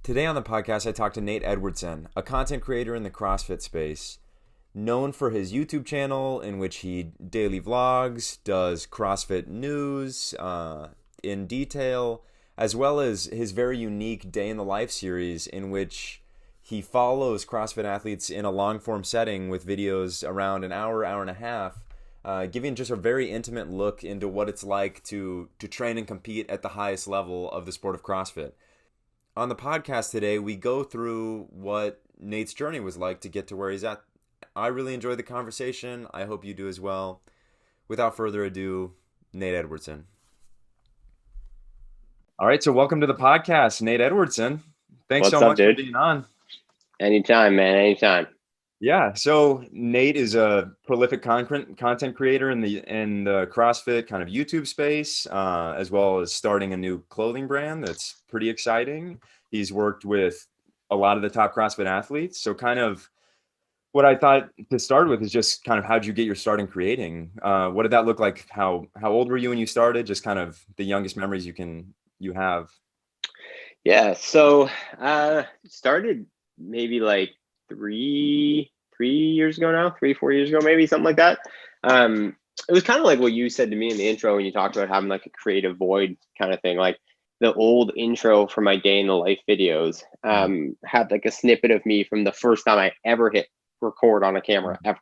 Today on the podcast, I talked to Nate Edwardson, a content creator in the CrossFit space, known for his YouTube channel in which he daily vlogs, does CrossFit news in detail, as well as his very unique Day in the Life series in which he follows CrossFit athletes in a long-form setting with videos around an hour, hour and a half, giving just a very intimate look into what it's like to train and compete at the highest level of the sport of CrossFit. On the podcast today, we go through what Nate's journey was like to get to where he's at. I really enjoyed the conversation. I hope you do as well. Without further ado, Nate Edwardson. All right, so welcome to the podcast, Nate Edwardson. Thanks What's so up, much dude? for being on. Anytime, man. Anytime. Yeah, so Nate is a prolific content creator in the CrossFit kind of YouTube space, as well as starting a new clothing brand that's pretty exciting. He's worked with a lot of the top CrossFit athletes. So kind of what I thought to start with is just kind of how'd you get your start in creating? What did that look like? How old were you when you started? Just kind of the youngest memories you have. Yeah. So started maybe like three years ago now, 4 years ago, maybe something like that. It was kind of like what you said to me in the intro when you talked about having like a creative void kind of thing. Like the old intro for my Day in the Life videos had like a snippet of me from the first time I ever hit record on a camera ever.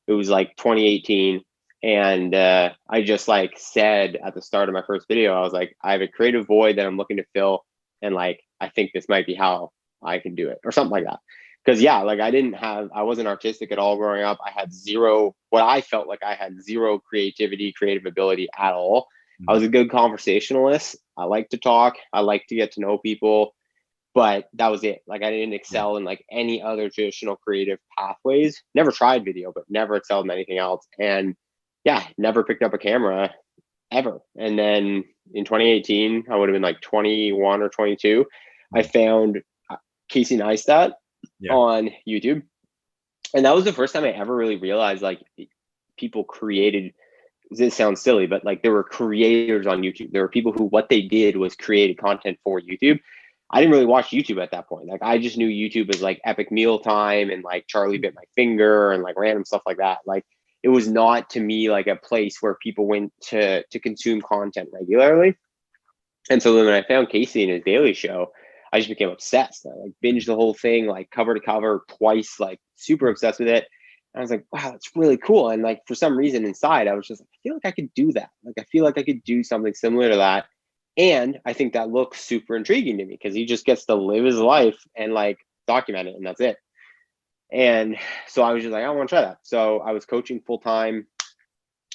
It was like 2018. And I just like said at the start of my first video, I was like, I have a creative void that I'm looking to fill. And like, I think this might be how I can do it or something like that. Because yeah, like I wasn't artistic at all growing up. I had zero, what I felt like I had zero creative ability at all. I was a good conversationalist. I like to talk. I like to get to know people, but that was it. Like I didn't excel in like any other traditional creative pathways. Never tried video, but never excelled in anything else. And yeah, never picked up a camera ever. And then in 2018, I would have been like 21 or 22. I found Casey Neistat on YouTube. And that was the first time I ever really realized like people created, this sounds silly, but like there were creators on YouTube. There were people who what they did was created content for YouTube. I didn't really watch YouTube at that point. Like I just knew YouTube as like Epic Meal Time and like Charlie Bit My Finger and like random stuff like that. Like it was not to me like a place where people went to consume content regularly. And so then when I found Casey in his daily show, I just became obsessed. I like binged the whole thing, like cover to cover twice, like super obsessed with it. And I was like, wow, that's really cool. And like for some reason inside, I was just like, I feel like I could do that. Like I feel like I could do something similar to that. And I think that looks super intriguing to me because he just gets to live his life and like document it, and that's it. And so I was just like, I want to try that. So I was coaching full time,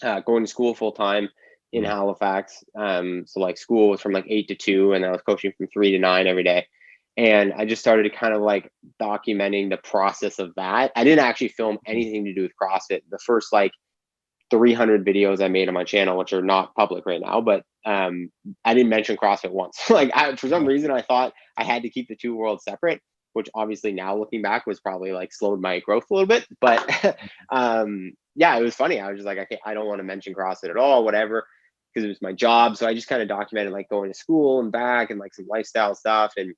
going to school full time in Halifax. So like school was from like 8 to 2, and I was coaching from 3 to 9 every day. And I just started kind of like documenting the process of that. I didn't actually film anything to do with CrossFit. The first like 300 videos I made on my channel, which are not public right now, but I didn't mention CrossFit once. Like for some reason, I thought I had to keep the two worlds separate, which obviously now looking back was probably like slowed my growth a little bit. But yeah, it was funny. I was just like, I don't want to mention CrossFit at all, whatever, because it was my job. So I just kind of documented like going to school and back and like some lifestyle stuff. And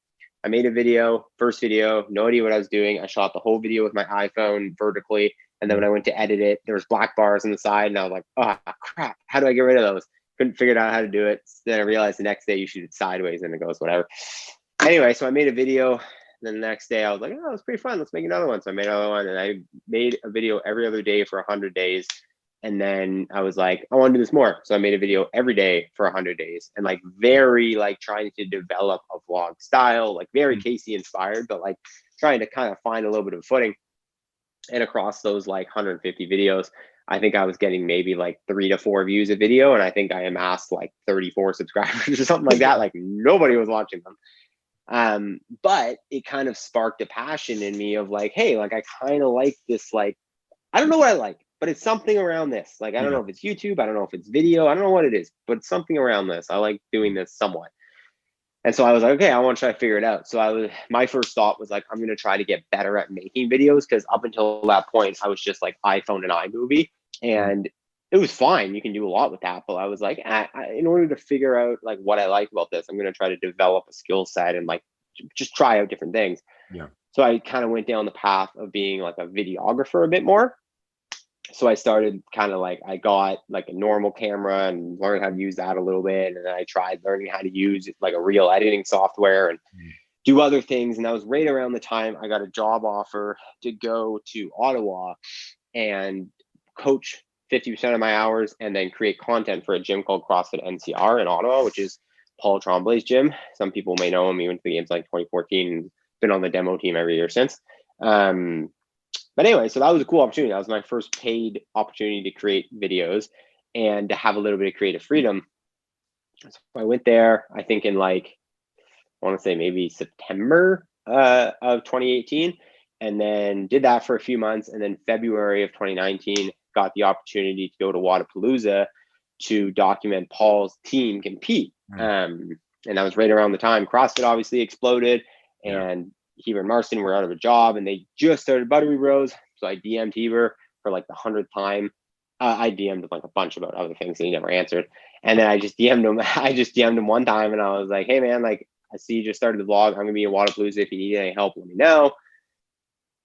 I made a video, first video, no idea what I was doing. I shot the whole video with my iPhone vertically. And then when I went to edit it, there was black bars on the side. And I was like, oh, crap. How do I get rid of those? Couldn't figure out how to do it. Then I realized the next day you shoot it sideways and it goes whatever. Anyway, so I made a video. Then the next day I was like, oh, it's pretty fun. Let's make another one. So I made another one, and I made a video every other day for 100 days. And then I was like, I want to do this more. So I made a video every day for 100 days, and like very like trying to develop a vlog style, like very Casey inspired, but like trying to kind of find a little bit of footing. And across those like 150 videos, I think I was getting maybe like 3 to 4 views a video. And I think I amassed like 34 subscribers or something like that. Like nobody was watching them. But it kind of sparked a passion in me of like, hey, like I kind of like this, like, I don't know what I like, but it's something around this. Like, I don't know if it's YouTube, I don't know if it's video, I don't know what it is, but it's something around this. I like doing this somewhat. And so I was like, okay, I want to try to figure it out. So my first thought was like, I'm going to try to get better at making videos. Cause up until that point, I was just like iPhone and iMovie, and it was fine. You can do a lot with that. But I was like, in order to figure out like what I like about this, I'm going to try to develop a skill set and like just try out different things. Yeah. So I kind of went down the path of being like a videographer a bit more. So I started kind of like, I got like a normal camera and learned how to use that a little bit. And then I tried learning how to use like a real editing software and do other things. And that was right around the time I got a job offer to go to Ottawa and coach 50% of my hours and then create content for a gym called CrossFit NCR in Ottawa, which is Paul Tremblay's gym. Some people may know him. He went to the games like 2014 and been on the demo team every year since. But anyway, so that was a cool opportunity. That was my first paid opportunity to create videos and to have a little bit of creative freedom. So I went there, I think in like, I want to say maybe September of 2018, and then did that for a few months. And then February of 2019, got the opportunity to go to Wadapalooza to document Paul's team compete. And that was right around the time CrossFit obviously exploded, and Heber and Marston were out of a job and they just started Buttery Bros. So I DM'd Heber for like the 100th time. I DM'd him like a bunch about other things and he never answered. And then I just DM'd him. I just DM'd him one time and I was like, hey man, like I see you just started the vlog. I'm gonna be in Wadapalooza. If you need any help, let me know.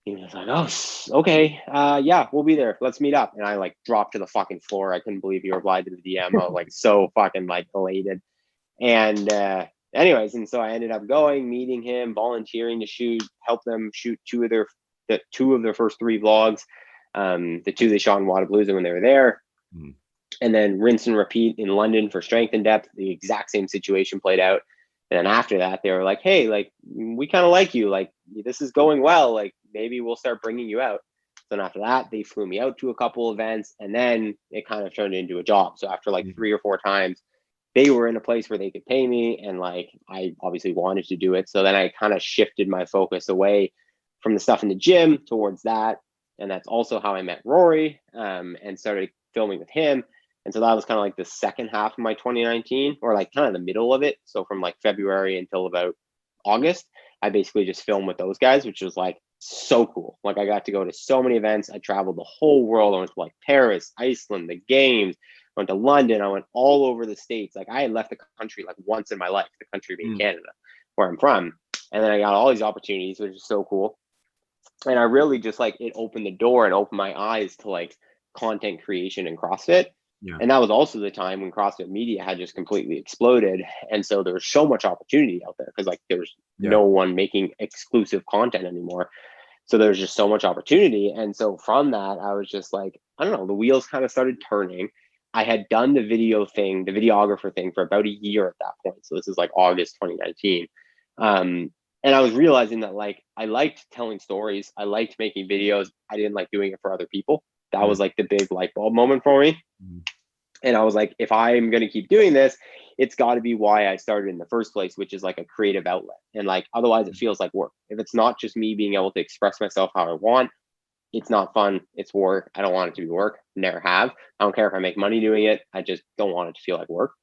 He was like, oh, okay. Yeah, we'll be there. Let's meet up. And I like dropped to the fucking floor. I couldn't believe he replied to the DM. I was like so fucking like elated. And anyways, and so I ended up going, meeting him, volunteering to shoot, help them shoot two of their first 3 vlogs. The 2 they shot in Wadapalooza when they were there. And then rinse and repeat in London for Strength in Depth. The exact same situation played out. And then after that, they were like, hey, like, we kind of like you. Like, this is going well. Like, maybe we'll start bringing you out. Then after that, they flew me out to a couple events. And then it kind of turned into a job. So after like 3 or 4 times, they were in a place where they could pay me. And like, I obviously wanted to do it. So then I kind of shifted my focus away from the stuff in the gym towards that. And that's also how I met Rory and started filming with him. And so that was kind of like the second half of my 2019, or like kind of the middle of it. So from like February until about August, I basically just filmed with those guys, which was like so cool. Like I got to go to so many events. I traveled the whole world. I went to like Paris, Iceland, the games, I went to London. I went all over the States. Like I had left the country like once in my life, the country being Canada, where I'm from. And then I got all these opportunities, which is so cool. And I really just like, it opened the door and opened my eyes to like content creation and CrossFit. And that was also the time when CrossFit media had just completely exploded. And so there was so much opportunity out there because like there's no one making exclusive content anymore. So there's just so much opportunity. And so from that, I was just like, I don't know, the wheels kind of started turning. I had done the video thing, the videographer thing for about a year at that point. So this is like August 2019. And I was realizing that like, I liked telling stories. I liked making videos. I didn't like doing it for other people. That was like the big light bulb moment for me. And I was like, if I'm going to keep doing this, it's got to be why I started in the first place, which is like a creative outlet. And like, otherwise it feels like work. If it's not just me being able to express myself how I want, it's not fun. It's work. I don't want it to be work. Never have. I don't care if I make money doing it. I just don't want it to feel like work.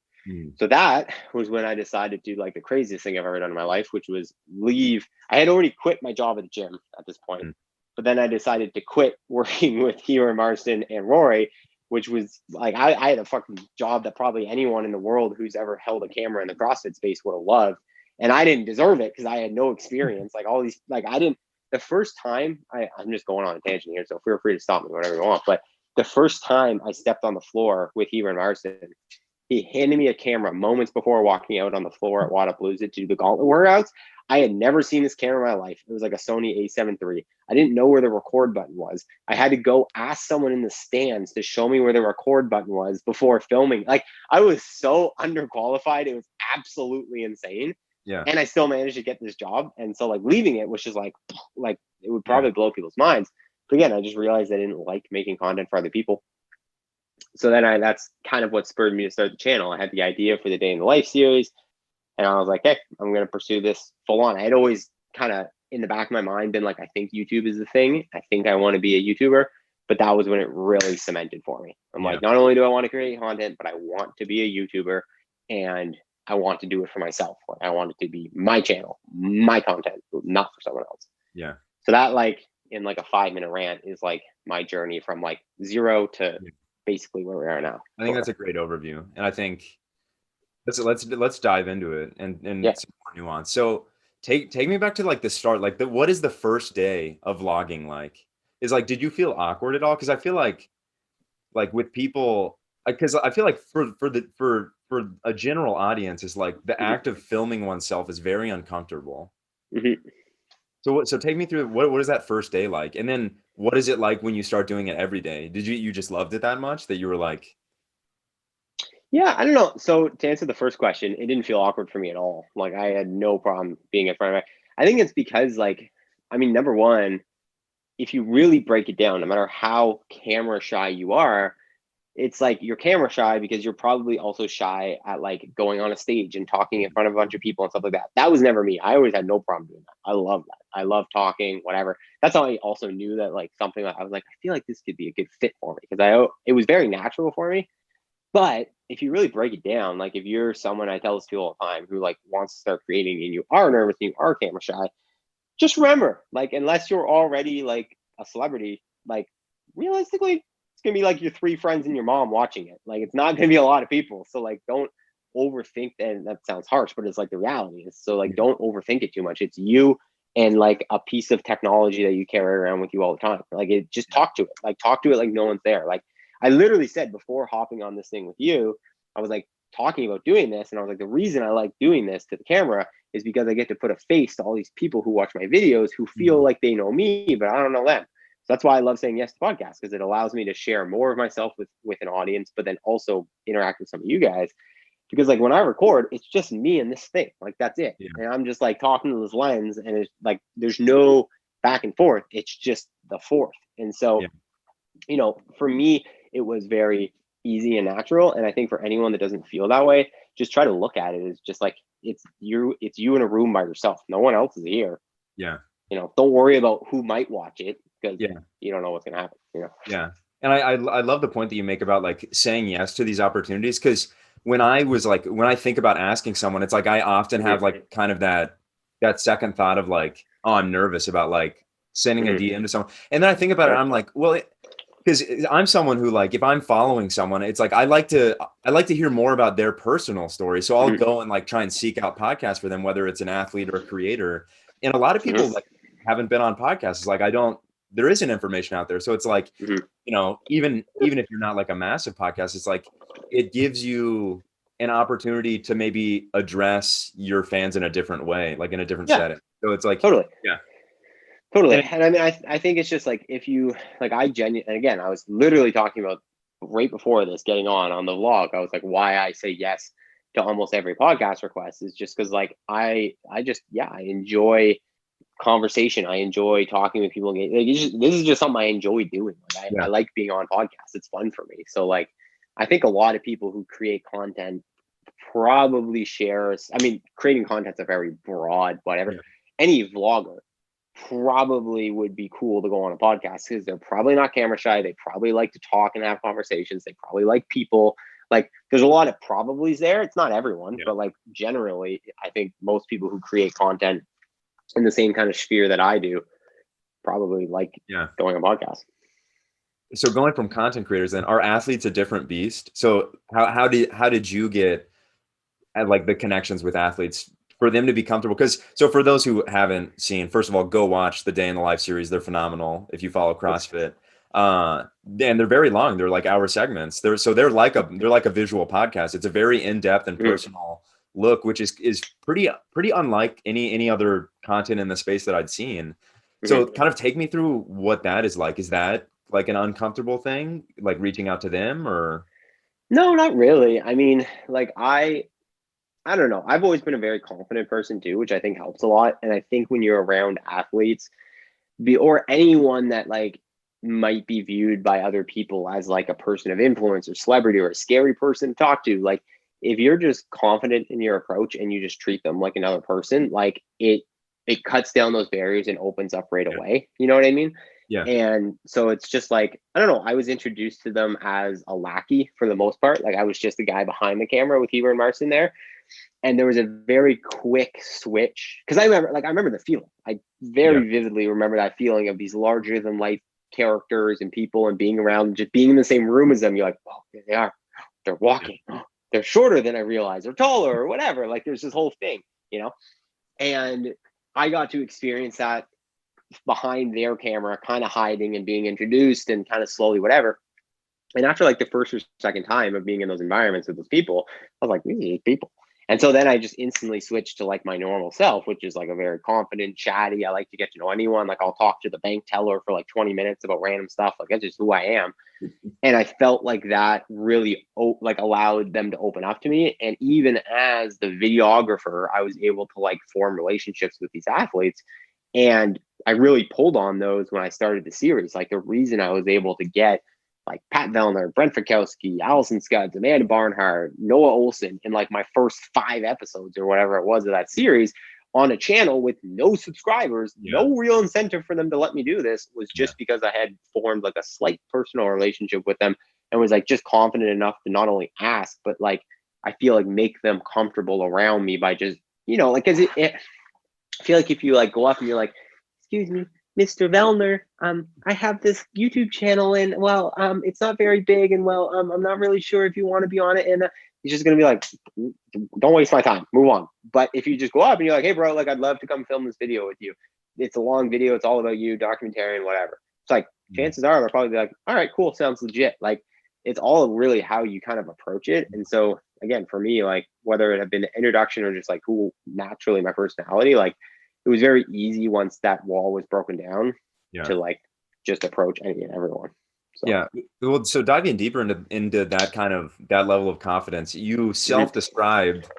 So that was when I decided to do like the craziest thing I've ever done in my life, which was leave. I had already quit my job at the gym at this point. But then I decided to quit working with Heber, Marston, and Rory, which was like, I had a fucking job that probably anyone in the world who's ever held a camera in the CrossFit space would have loved. And I didn't deserve it because I had no experience. Like all these, like I didn't, the first time, I'm just going on a tangent here, so feel free to stop me whatever you want. But the first time I stepped on the floor with Heber and Marston, he handed me a camera moments before walking out on the floor at Wadapalooza to do the gauntlet workouts. I had never seen this camera in my life. It was like a Sony A7 III. I didn't know where the record button was. I had to go ask someone in the stands to show me where the record button was before filming. Like I was so underqualified. It was absolutely insane. And I still managed to get this job. And so like leaving it was just like it would probably blow people's minds. But again, I just realized I didn't like making content for other people. So then that's kind of what spurred me to start the channel. I had the idea for the Day in the Life series. And I was like, hey, I'm going to pursue this full on. I had always kind of in the back of my mind been like, I think YouTube is the thing. I think I want to be a YouTuber. But that was when it really cemented for me. I'm like, not only do I want to create content, but I want to be a YouTuber and I want to do it for myself. Like, I want it to be my channel, my content, not for someone else. So that like in like a 5-minute rant is like my journey from like 0 to basically where we are now. I think that's a great overview. And I think let's dive into it and some more nuance. So take me back to like the start. Like what is the first day of vlogging like? Is like, did you feel awkward at all? Because I feel like with people, because I feel like for a general audience, is like the Mhm. act of filming oneself is very uncomfortable. Mhm. So take me through what is that first day like? And then what is it like when you start doing it every day? Did you just loved it that much that you were like, Yeah, I don't know. So to answer the first question, it didn't feel awkward for me at all. Like I had no problem being in front of it. I think it's because like, I mean, number one, if you really break it down, no matter how camera shy you are, it's like you're camera shy because you're probably also shy at like going on a stage and talking in front of a bunch of people and stuff like that. That was never me. I always had no problem doing that. I love that. I love talking, whatever. That's how I also knew that like something like I was like, I feel like this could be a good fit for me because it was very natural for me. But if you really break it down, like if you're someone I tell this to people all the time who like wants to start creating and you are nervous and you are camera shy, just remember, like unless you're already like a celebrity, like realistically, it's gonna be like your three friends and your mom watching it. Like it's not gonna be a lot of people. So like don't overthink that. And that sounds harsh, but it's like the reality is. So like yeah, don't overthink it too much. It's you and like a piece of technology that you carry around with you all the time. Like it just yeah, talk to it. Like talk to it like no one's there. Like I literally said before hopping on this thing with you, I was like talking about doing this, and I was like, the reason I like doing this to the camera is because I get to put a face to all these people who watch my videos who feel mhm, like they know me, but I don't know them. So that's why I love saying yes to podcasts because it allows me to share more of myself with an audience, but then also interact with some of you guys. Because like when I record, it's just me and this thing. Like that's it. yeah, And I'm just like talking to this lens and it's like there's no back and forth. It's just the fourth. And so, yeah, for me, it was very easy and natural. And I think for anyone that doesn't feel that way, just try to look at it as just like it's you in a room by yourself. No one else is here. yeah, Don't worry about who might watch it because yeah. you don't know what's gonna happen. Yeah. And I love the point that you make about like saying yes to these opportunities. Cause when I think about asking someone, it's like I often have Hmm. like kind of that second thought of like, oh, I'm nervous about like sending a Hmm. DM to someone. And then I think about it, Sure. I'm like, well, because I'm someone who like if I'm following someone, it's like I like to hear more about their personal story. So I'll Hmm. go and like try and seek out podcasts for them, whether it's an athlete or a creator. And a lot of people Hmm. like haven't been on podcasts. It's like I don't there isn't information out there. So it's like, Hmm. even if you're not like a massive podcast, it's like it gives you an opportunity to maybe address your fans in a different way, like in a different Yeah, setting. So it's like, totally. yeah. Totally. And And I mean, I think it's just like if you like, and again, I was literally talking about right before this getting on the vlog. I was like, why I say yes to almost every podcast request is just because like I just, yeah, I enjoy conversation. I enjoy talking with people. Like, this is just something I enjoy doing. Like I yeah, like being on podcasts. It's fun for me. So like, I think a lot of people who create content probably shares. I mean, creating content's a very broad, whatever. yeah, Any vlogger probably would be cool to go on a podcast because they're probably not camera shy. They probably like to talk and have conversations. They probably like people. Like there's a lot of probablys there. It's not everyone, yeah, but like generally, I think most people who create content in the same kind of sphere that I do probably like yeah. going on podcasts. So going from content creators, then are athletes a different beast? So how did you get at like the connections with athletes for them to be comfortable? Because so for those who haven't seen, first of all, go watch the Day in the Life series. They're phenomenal if you follow CrossFit. And they're very long. They're like hour segments. They're like a visual podcast. It's a very in-depth and Mhm. personal look, which is pretty unlike any other content in the space that I'd seen. So Mhm. kind of take me through what that is like. Is that like an uncomfortable thing, like reaching out to them or No, not really. I mean, like I don't know. I've always been a very confident person too, which I think helps a lot. And I think when you're around athletes, or anyone that like might be viewed by other people as like a person of influence or celebrity or a scary person to talk to, like if you're just confident in your approach and you just treat them like another person, like it cuts down those barriers and opens up right yeah, away. You know what I mean? yeah, And so it's just like, I don't know, I was introduced to them as a lackey for the most part. Like I was just the guy behind the camera with Heber and Marson there. And there was a very quick switch because I remember the feeling. I yeah, very vividly remember that feeling of these larger than life characters and people and being around, just being in the same room as them. You're like, oh, there they are. They're yeah, walking. They're shorter than I realized, or taller, or whatever. Like there's this whole thing, you know. And I got to experience that behind their camera, kind of hiding and being introduced and kind of slowly whatever. And after like the first or second time of being in those environments with those people, I was like, these are people. And so then I just instantly switched to like my normal self, which is like a very confident, chatty. I like to get to know anyone. Like I'll talk to the bank teller for like 20 minutes about random stuff. Like that's just who I am. And I felt like that really like allowed them to open up to me. And even as the videographer, I was able to like form relationships with these athletes. And I really pulled on those when I started the series. Like the reason I was able to get like Pat Vellner, Brent Fikowski, Allison Scudds, Amanda Barnhart, Noah Olson in like my first 5 episodes or whatever it was of that series on a channel with no subscribers, no real incentive for them to let me do this, was just because I had formed like a slight personal relationship with them and was like just confident enough to not only ask, but like I feel like make them comfortable around me by just, you know, like, cause I feel like if you like go up and you're like, excuse me, Mr. Vellner, I have this YouTube channel and well, it's not very big and well, I'm not really sure if you want to be on it. And he's just gonna be like, don't waste my time, move on. But if you just go up and you're like, hey bro, like I'd love to come film this video with you. It's a long video, it's all about you, documentary and whatever. It's like chances are they'll probably be like, all right, cool, sounds legit. Like it's all really how you kind of approach it. And so again, for me, like whether it had been the introduction or just like who naturally my personality, like it was very easy once that wall was broken down to like just approach any and everyone. So. Yeah. Well, so diving deeper into that kind of that level of confidence, you self-described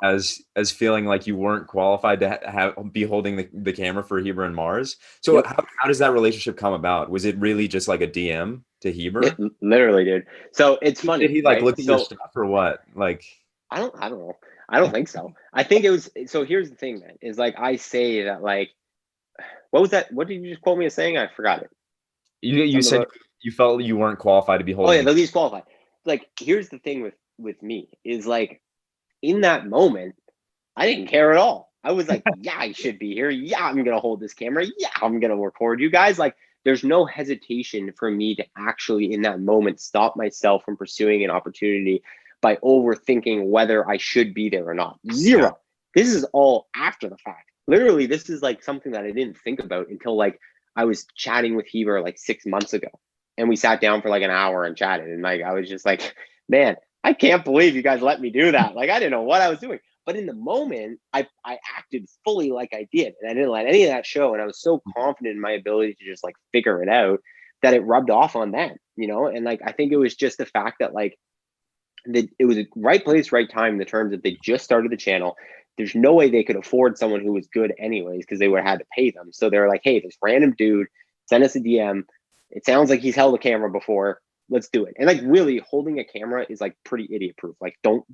as feeling like you weren't qualified to be holding the camera for Heber and Mars. So how does that relationship come about? Was it really just like a DM to Heber? Literally, dude. So it's funny. Did he like look at your stuff or what? Like I don't know. I don't think so. I think it was, so here's the thing, man, is like I say that like, what was that? What did you just quote me as saying? I forgot it. You said you felt you weren't qualified to be holding. Oh yeah, the least qualified. Like here's the thing with me is like in that moment, I didn't care at all. I was like, yeah, I should be here. Yeah, I'm gonna hold this camera. Yeah, I'm gonna record you guys. Like there's no hesitation for me to actually in that moment stop myself from pursuing an opportunity by overthinking whether I should be there or not. Zero. Yeah. This is all after the fact. Literally, this is like something that I didn't think about until like I was chatting with Heber like 6 months ago. And we sat down for like an hour and chatted. And like I was just like, man, I can't believe you guys let me do that. Like I didn't know what I was doing. But in the moment, I acted fully like I did. And I didn't let any of that show. And I was so confident in my ability to just like figure it out that it rubbed off on them, you know? And like I think it was just the fact that like it was a right place, right time in the terms that they just started the channel. There's no way they could afford someone who was good anyways because they would have had to pay them. So they were like, hey, this random dude sent us a DM. It sounds like he's held a camera before. Let's do it. And like really holding a camera is like pretty idiot proof. Like don't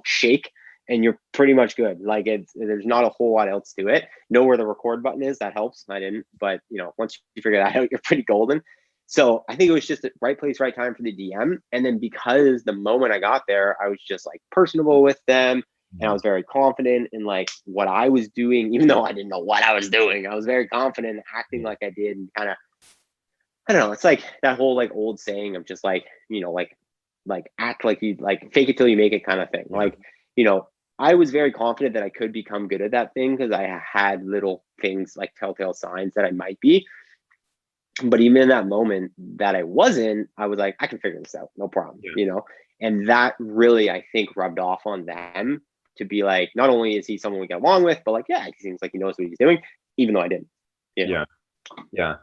shake and you're pretty much good. Like there's not a whole lot else to it. Know where the record button is. That helps. I didn't, but you know, once you figure that out, you're pretty golden. So I think it was just the right place, right time for the DM. And then because the moment I got there, I was just like personable with them. And I was very confident in like what I was doing, even though I didn't know what I was doing. I was very confident in acting like I did and kind of, I don't know. It's like that whole like old saying of just like, you know, like act like you like fake it till you make it kind of thing. Yeah. Like, you know, I was very confident that I could become good at that thing because I had little things like telltale signs that I might be. But even in that moment that I wasn't, I was like, I can figure this out. No problem, you know? And that really, I think, rubbed off on them to be like, not only is he someone we get along with, but like, yeah, he seems like he knows what he's doing, even though I didn't. You know? Yeah.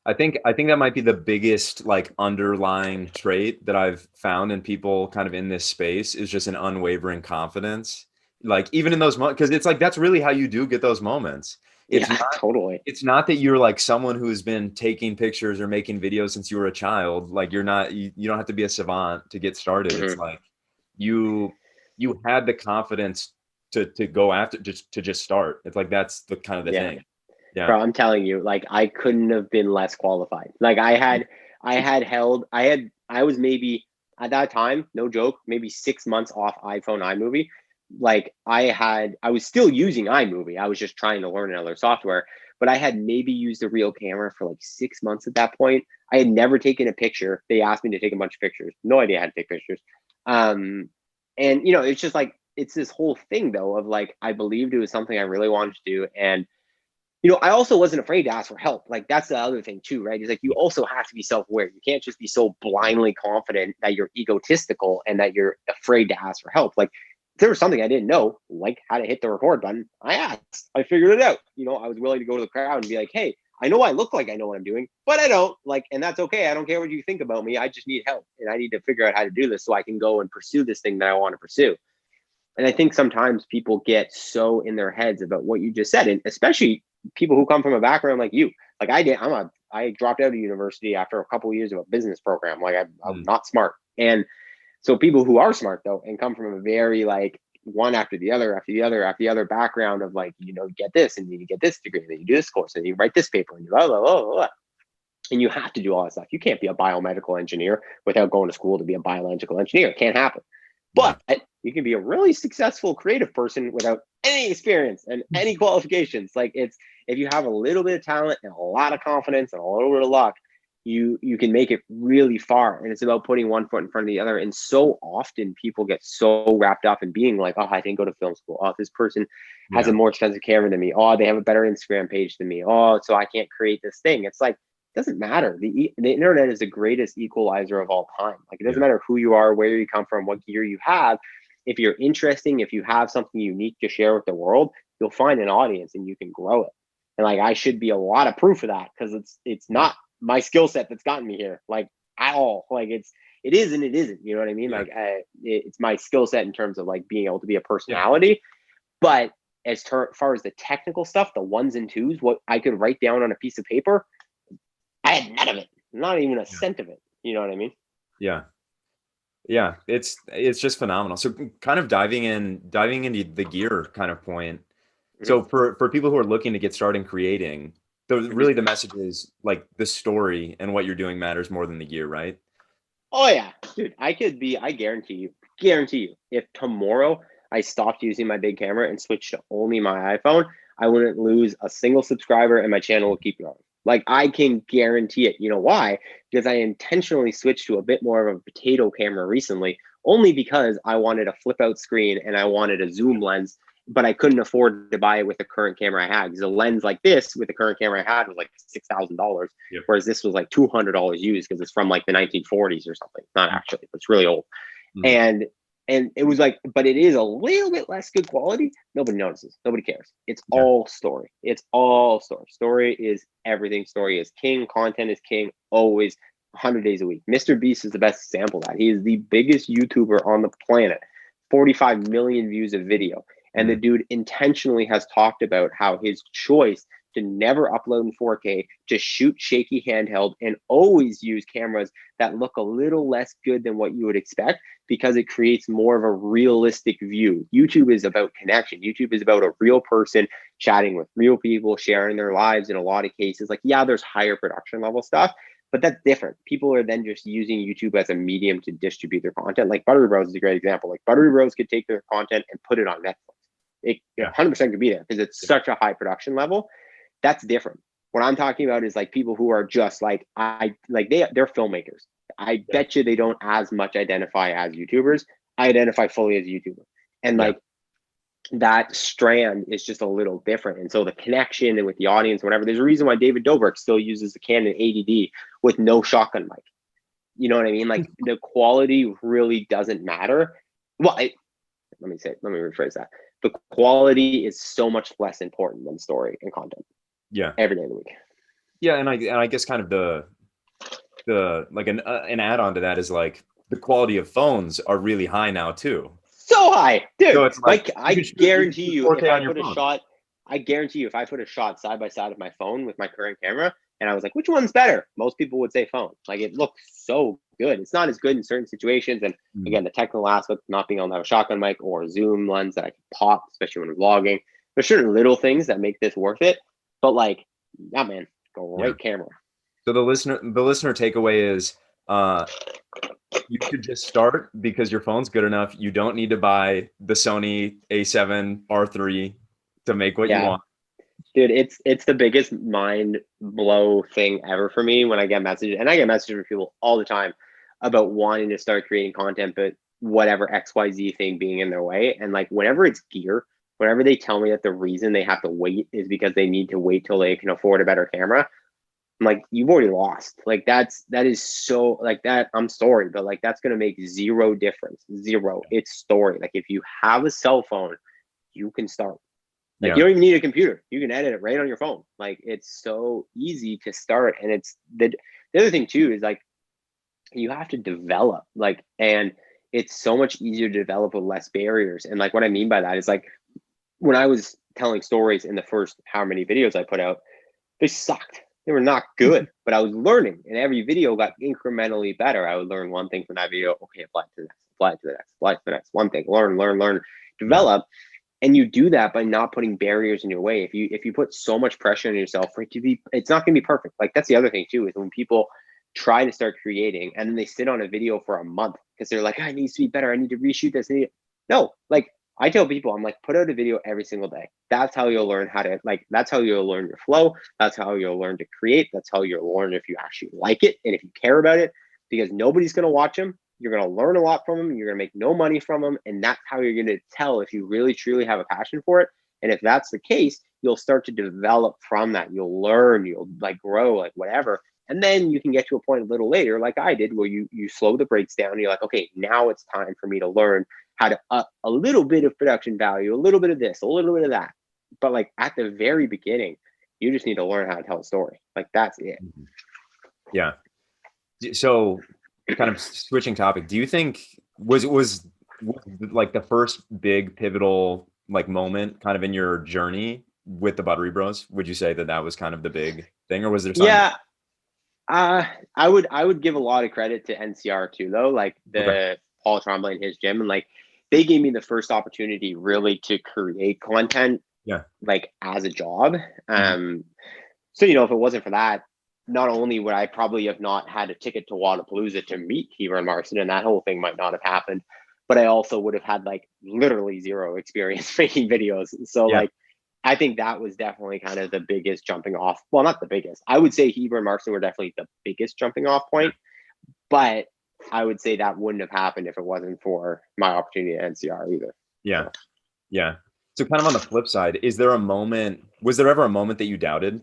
I think that might be the biggest like underlying trait that I've found in people kind of in this space is just an unwavering confidence. Like even in those moments, because it's like that's really how you do get those moments. It's not, totally. It's not that you're like someone who's been taking pictures or making videos since you were a child. Like you're not, you don't have to be a savant to get started. Mm-hmm. It's like you had the confidence to go after to just start. It's like that's the kind of the thing. Yeah. Bro, I'm telling you, like I couldn't have been less qualified. Like I was maybe at that time, no joke, maybe 6 months off iPhone iMovie. Like I was still using iMovie. I was just trying to learn another software, but I had maybe used a real camera for like 6 months at that point. I had never taken a picture. They asked me to take a bunch of pictures. No idea how to take pictures. And you know, it's just like, it's this whole thing though, of like, I believed it was something I really wanted to do. And I also wasn't afraid to ask for help. Like that's the other thing too, right? Is like you also have to be self-aware. You can't just be so blindly confident that you're egotistical and that you're afraid to ask for help. Like if there was something I didn't know, like how to hit the record button, I asked. I figured it out. I was willing to go to the crowd and be like, hey, I know I look like I know what I'm doing, but I don't. Like, and that's okay. I don't care what you think about me. I just need help and I need to figure out how to do this so I can go and pursue this thing that I want to pursue. And I think sometimes people get so in their heads about what you just said, and especially people who come from a background like you. Like I did, I dropped out of university after a couple of years of a business program. Like I'm not smart, and so people who are smart though and come from a very like one after the other, after the other, after the other background of like you get this and you get this degree, and then you do this course and you write this paper and you blah blah blah blah. And you have to do all that stuff. You can't be a biomedical engineer without going to school to be a biological engineer. It can't happen. But you can be a really successful creative person without any experience and any qualifications. Like if you have a little bit of talent and a lot of confidence and a little bit of luck, you can make it really far. And it's about putting one foot in front of the other. And so often people get so wrapped up in being like, oh, I didn't go to film school. Oh, this person has a more expensive camera than me. Oh, they have a better Instagram page than me. Oh, so I can't create this thing. It's like, doesn't matter. The internet is the greatest equalizer of all time. Like it doesn't matter who you are, where you come from, what gear you have. If you're interesting, if you have something unique to share with the world, you'll find an audience and you can grow it. And like I should be a lot of proof of that because it's not my skill set that's gotten me here, like at all. Like it is and it isn't. You know what I mean? Like it's my skill set in terms of like being able to be a personality, but as far as the technical stuff, the ones and twos, what I could write down on a piece of paper, I had none of it, not even a cent of it. You know what I mean? Yeah. Yeah. It's just phenomenal. So kind of diving into the gear kind of point. So for people who are looking to get started creating, really the message is like the story and what you're doing matters more than the gear, right? Oh yeah, dude, I guarantee you, if tomorrow I stopped using my big camera and switched to only my iPhone, I wouldn't lose a single subscriber and my channel will keep growing. Like I can guarantee it. You know why? Because I intentionally switched to a bit more of a potato camera recently, only because I wanted a flip out screen and I wanted a zoom lens, but I couldn't afford to buy it with the current camera I had. Because a lens like this with the current camera I had was like $6,000, whereas this was like $200 used because it's from like the 1940s or something. Not actually, but it's really old. And it was like, but it is a little bit less good quality. Nobody notices. Nobody cares. It's all story. It's all story. Story is everything. Story is king. Content is king. Always 100 days a week. Mr. Beast is the best example of that. He is the biggest YouTuber on the planet. 45 million views of video. And the dude intentionally has talked about how his choice to never upload in 4K, to shoot shaky handheld, and always use cameras that look a little less good than what you would expect because it creates more of a realistic view. YouTube is about connection. YouTube is about a real person chatting with real people, sharing their lives in a lot of cases. Like, yeah, there's higher production level stuff, but that's different. People are then just using YouTube as a medium to distribute their content. Like Buttery Bros is a great example. Like Buttery Bros could take their content and put it on Netflix. It 100% could be there because it's such a high production level. That's different. What I'm talking about is like people who are just like they're filmmakers. I bet you they don't as much identify as YouTubers. I identify fully as a YouTuber. And like that strand is just a little different. And so the connection and with the audience, whatever, there's a reason why David Dobrik still uses the Canon 80D with no shotgun mic. You know what I mean? Like the quality really doesn't matter. Well, let me rephrase that. The quality is so much less important than story and content. Yeah. Every day of the week. Yeah, and I guess kind of the like an add-on to that is like the quality of phones are really high now too. So high, dude. So it's like I guarantee you, if I put a shot, if I put a shot side by side of my phone with my current camera, and I was like, which one's better? Most people would say phone. Like it looks so good. It's not as good in certain situations, and again, the technical aspect, not being able to have a shotgun mic or a zoom lens that I can pop, especially when vlogging. There's certain little things that make this worth it, but like, yeah, man, great camera. So the listener takeaway is you should just start because your phone's good enough. You don't need to buy the Sony A7 R3 to make what you want. Dude, it's the biggest mind blow thing ever for me when I get messages, and I get messages from people all the time about wanting to start creating content, but whatever XYZ thing being in their way. And like whenever it's gear, whenever they tell me that the reason they have to wait is because they need to wait till they can afford a better camera, I'm like, you've already lost. Like that is so like that. I'm sorry, but like that's gonna make zero difference. Zero. It's story. Like if you have a cell phone, you can start. Like you don't even need a computer. You can edit it right on your phone. Like it's so easy to start. And it's the other thing too is like you have to develop. Like, and it's so much easier to develop with less barriers. And like what I mean by that is like when I was telling stories in the first how many videos I put out, they sucked. They were not good, but I was learning, and every video got incrementally better. I would learn one thing from that video. Okay, apply it to the next, apply it to the next, apply it to the next. One thing, learn, develop. And you do that by not putting barriers in your way. If you put so much pressure on yourself for it to be, it's not going to be perfect. Like that's the other thing too, is when people try to start creating and then they sit on a video for a month because they're like, I need to be better. I need to reshoot this. No, like I tell people, I'm like, put out a video every single day. That's how you'll learn how to, like, that's how you'll learn your flow. That's how you'll learn to create. That's how you'll learn if you actually like it and if you care about it, because nobody's going to watch them. You're going to learn a lot from them. You're going to make no money from them. And that's how you're going to tell if you really, truly have a passion for it. And if that's the case, you'll start to develop from that. You'll learn, you'll like grow, like whatever. And then you can get to a point a little later, like I did, where you slow the brakes down. And you're like, okay, now it's time for me to learn how to up a little bit of production value, a little bit of this, a little bit of that. But like at the very beginning, you just need to learn how to tell a story. Like that's it. Yeah. So kind of switching topic, do you think was like the first big pivotal like moment kind of in your journey with the Buttery Bros? Would you say that that was kind of the big thing, or was there something? Yeah. I would give a lot of credit to NCR too, though, like the Paul Tremblay and his gym, and like they gave me the first opportunity really to create content, like as a job. So you know, if it wasn't for that, not only would I probably have not had a ticket to Wadapalooza to meet Heber and Marston, and that whole thing might not have happened, but I also would have had like literally zero experience making videos. So like I think that was definitely kind of the biggest jumping off. Well, not the biggest. I would say Heber and Marston were definitely the biggest jumping off point, but I would say that wouldn't have happened if it wasn't for my opportunity at NCR either. Yeah. So kind of on the flip side, was there ever a moment that you doubted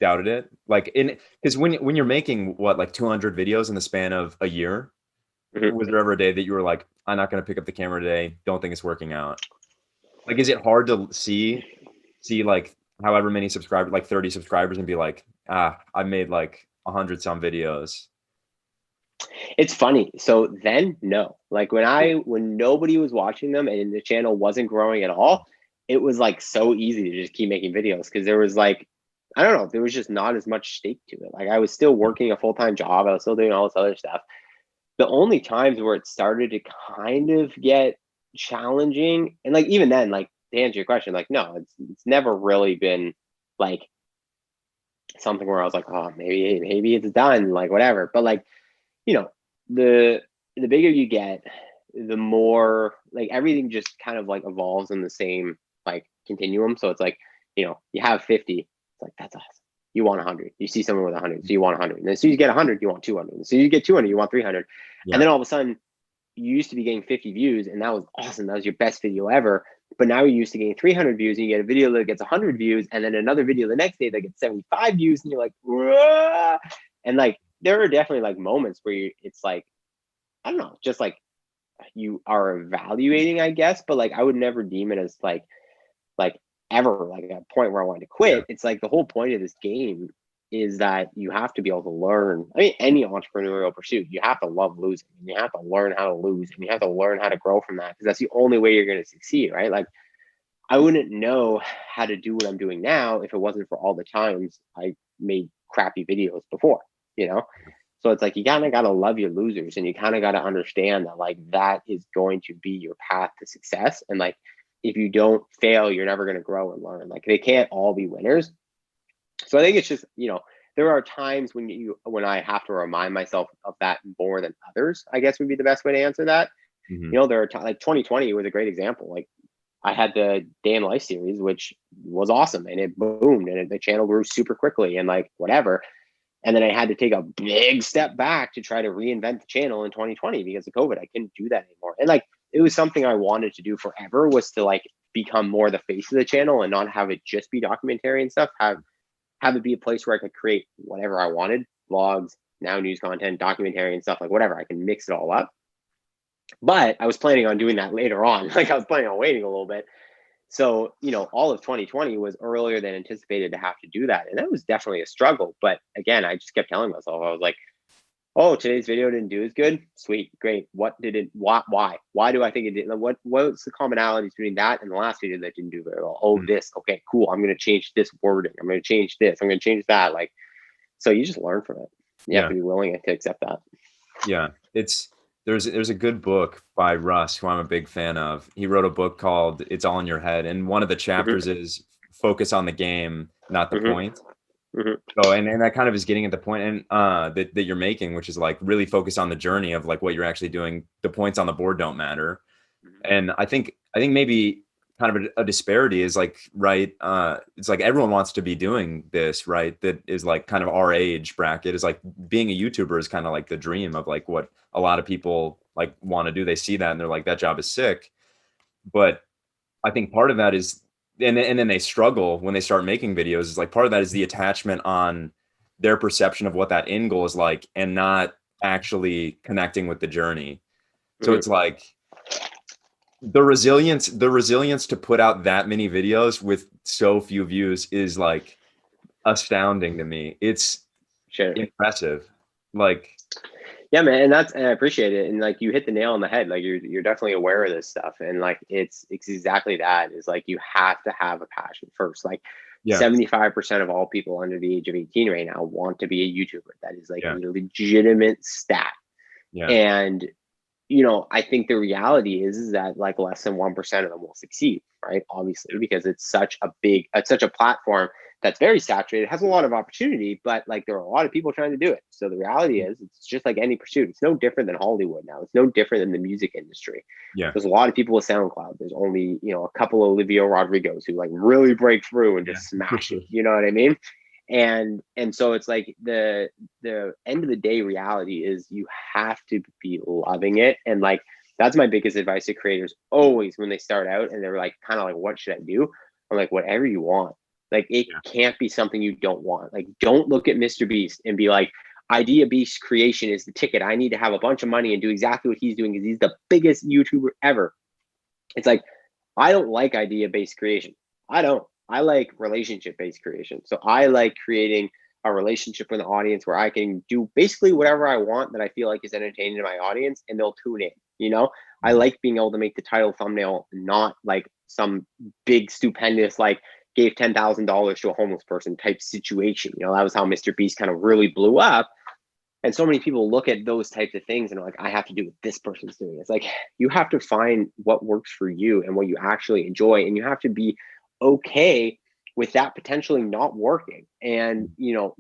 it? Like because when you're making what, like 200 videos in the span of a year, was there ever a day that you were like, I'm not going to pick up the camera today, don't think it's working out? Like, is it hard to see like however many subscribers, like 30 subscribers, and be like, I made like 100 some videos? It's funny. So then, no, like when nobody was watching them and the channel wasn't growing at all, it was like so easy to just keep making videos because there was like, I don't know, there was just not as much stake to it. Like I was still working a full-time job. I was still doing all this other stuff. The only times where it started to kind of get challenging, and like even then, like to answer your question, like no, it's never really been like something where I was like, oh, maybe it's done, like whatever. But like, you know, the bigger you get, the more like everything just kind of like evolves in the same like continuum. So it's like, you know, you have 50, it's like that's awesome. You want 100. You see someone with 100, so you want 100. And then as soon as you get 100, you want 200. And so you get 200, you want 300. And then all of a sudden, you used to be getting 50 views, and that was awesome. That was your best video ever. But now you're used to getting 300 views, and you get a video that gets 100 views, and then another video the next day that gets 75 views, and you're like, whoa! And like there are definitely like moments where it's like, I don't know, just like you are evaluating, I guess, but like I would never deem it as like ever like a point where I wanted to quit. It's like the whole point of this game is that you have to be able to learn. I mean, any entrepreneurial pursuit, you have to love losing, and you have to learn how to lose, and you have to learn how to grow from that, because that's the only way you're going to succeed, right? Like I wouldn't know how to do what I'm doing now if it wasn't for all the times I made crappy videos before, you know? So it's like, you kind of got to love your losers, and you kind of got to understand that like that is going to be your path to success. And like, if you don't fail, you're never going to grow and learn. Like they can't all be winners. So I think it's just, you know, there are times when I have to remind myself of that more than others, I guess would be the best way to answer that. You know, there are like 2020 was a great example. Like I had the Day in Life series, which was awesome, and it boomed, and the channel grew super quickly and like whatever. And then I had to take a big step back to try to reinvent the channel in 2020 because of COVID. I couldn't do that anymore. And like, it was something I wanted to do forever, was to like become more the face of the channel and not have it just be documentary and stuff. Have it be a place where I could create whatever I wanted, vlogs, now news content, documentary and stuff, like whatever. I can mix it all up. But I was planning on doing that later on. Like I was planning on waiting a little bit. So, all of 2020 was earlier than anticipated to have to do that. And that was definitely a struggle. But again, I just kept telling myself, I was like, oh, today's video didn't do as good. Sweet, great. What did it, why? Why do I think it didn't? What's the commonalities between that and the last video that didn't do very well? Oh, this, okay, cool. I'm going to change this wording. I'm going to change this. I'm going to change that. Like, so you just learn from it. You have to be willing to accept that. Yeah. There's a good book by Russ, who I'm a big fan of. He wrote a book called It's All in Your Head. And one of the chapters is focus on the game, not the point. So, and that kind of is getting at the point and that you're making, which is like really focus on the journey of like what you're actually doing. The points on the board don't matter. And I think maybe kind of a disparity is like, right. It's like everyone wants to be doing this, right? That is like kind of our age bracket. Is like being a YouTuber is kind of like the dream of like what a lot of people like want to do. They see that and they're like, that job is sick. But I think part of that is, and then they struggle when they start making videos, is like part of that is the attachment on their perception of what that end goal is like and not actually connecting with the journey. So it's like the resilience to put out that many videos with so few views is like astounding to me. It's impressive. Like, yeah, man, and I appreciate it. And like you hit the nail on the head. Like you're definitely aware of this stuff. And like it's exactly that. Is like you have to have a passion first. Like 75% of all people under the age of 18 right now want to be a YouTuber. That is like a legitimate stat. And I think the reality is that like less than 1% of them will succeed, right? Obviously, because it's such a platform that's very saturated, has a lot of opportunity, but like there are a lot of people trying to do it. So the reality is it's just like any pursuit. It's no different than Hollywood now. It's no different than the music industry. There's a lot of people with SoundCloud. There's only, a couple of Olivia Rodrigos who like really break through and just smash it. You know what I mean? And so it's like the end of the day reality is you have to be loving it. And like that's my biggest advice to creators always when they start out and they're like kind of like, what should I do? I'm like, whatever you want. Like it can't be something you don't want. Like don't look at Mr. Beast and be like, Idea Beast creation is the ticket. I need to have a bunch of money and do exactly what he's doing because he's the biggest YouTuber ever. It's like, I don't like idea-based creation. I like relationship-based creation. So I like creating a relationship with an audience where I can do basically whatever I want that I feel like is entertaining to my audience and they'll tune in. I like being able to make the title thumbnail not like some big stupendous like gave $10,000 to a homeless person type situation. That was how Mr. Beast kind of really blew up. And so many people look at those types of things and are like, I have to do what this person's doing. It's like, you have to find what works for you and what you actually enjoy. And you have to be okay with that potentially not working. And,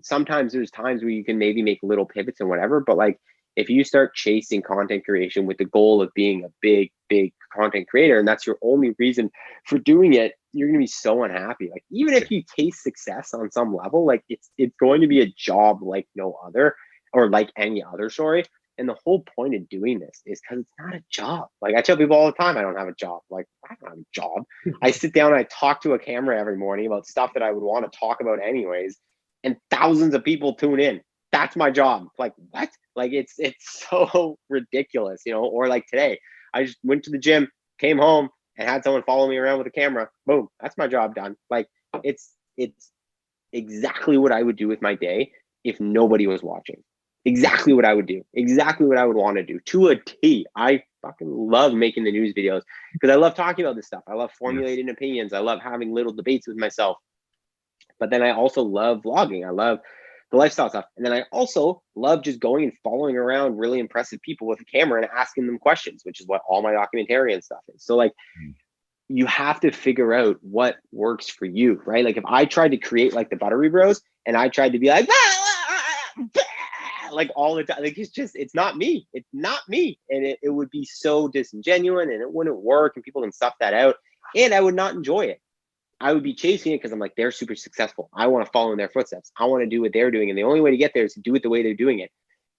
sometimes there's times where you can maybe make little pivots and whatever, but like, if you start chasing content creation with the goal of being a big content creator, and that's your only reason for doing it, you're going to be so unhappy. Like, even if you taste success on some level, like it's going to be a job like no other, or like any other story. And the whole point of doing this is because it's not a job. Like I tell people all the time, I don't have a job. Like I don't have a job. I sit down and I talk to a camera every morning about stuff that I would want to talk about anyways. And thousands of people tune in. That's my job. Like what? Like it's so ridiculous, or like today, I just went to the gym, came home and had someone follow me around with a camera. Boom. That's my job done. Like it's exactly what I would do with my day if nobody was watching. Exactly what I would do. Exactly what I would want to do to a T. I fucking love making the news videos because I love talking about this stuff. I love formulating opinions. I love having little debates with myself. But then I also love vlogging. I love the lifestyle stuff. And then I also love just going and following around really impressive people with a camera and asking them questions, which is what all my documentarian stuff is. So like, you have to figure out what works for you, right? Like if I tried to create like the Buttery Bros and I tried to be like, like all the time, like it's not me. It's not me. And it would be so disingenuous and it wouldn't work and people can stuff that out and I would not enjoy it. I would be chasing it because I'm like, they're super successful. I want to follow in their footsteps. I want to do what they're doing. And the only way to get there is to do it the way they're doing it.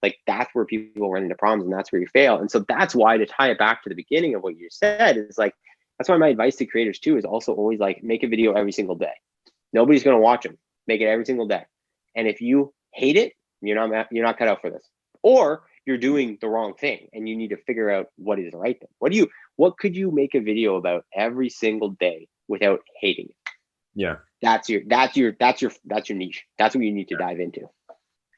Like that's where people run into problems and that's where you fail. And so that's why, to tie it back to the beginning of what you said, is like, That's why my advice to creators too is also always like make a video every single day. Nobody's going to watch them. Make it every single day. And if you hate it, you're not cut out for this. Or you're doing the wrong thing and you need to figure out what is the right thing. What could you make a video about every single day without hating it? Yeah. That's your niche. That's what you need to dive into.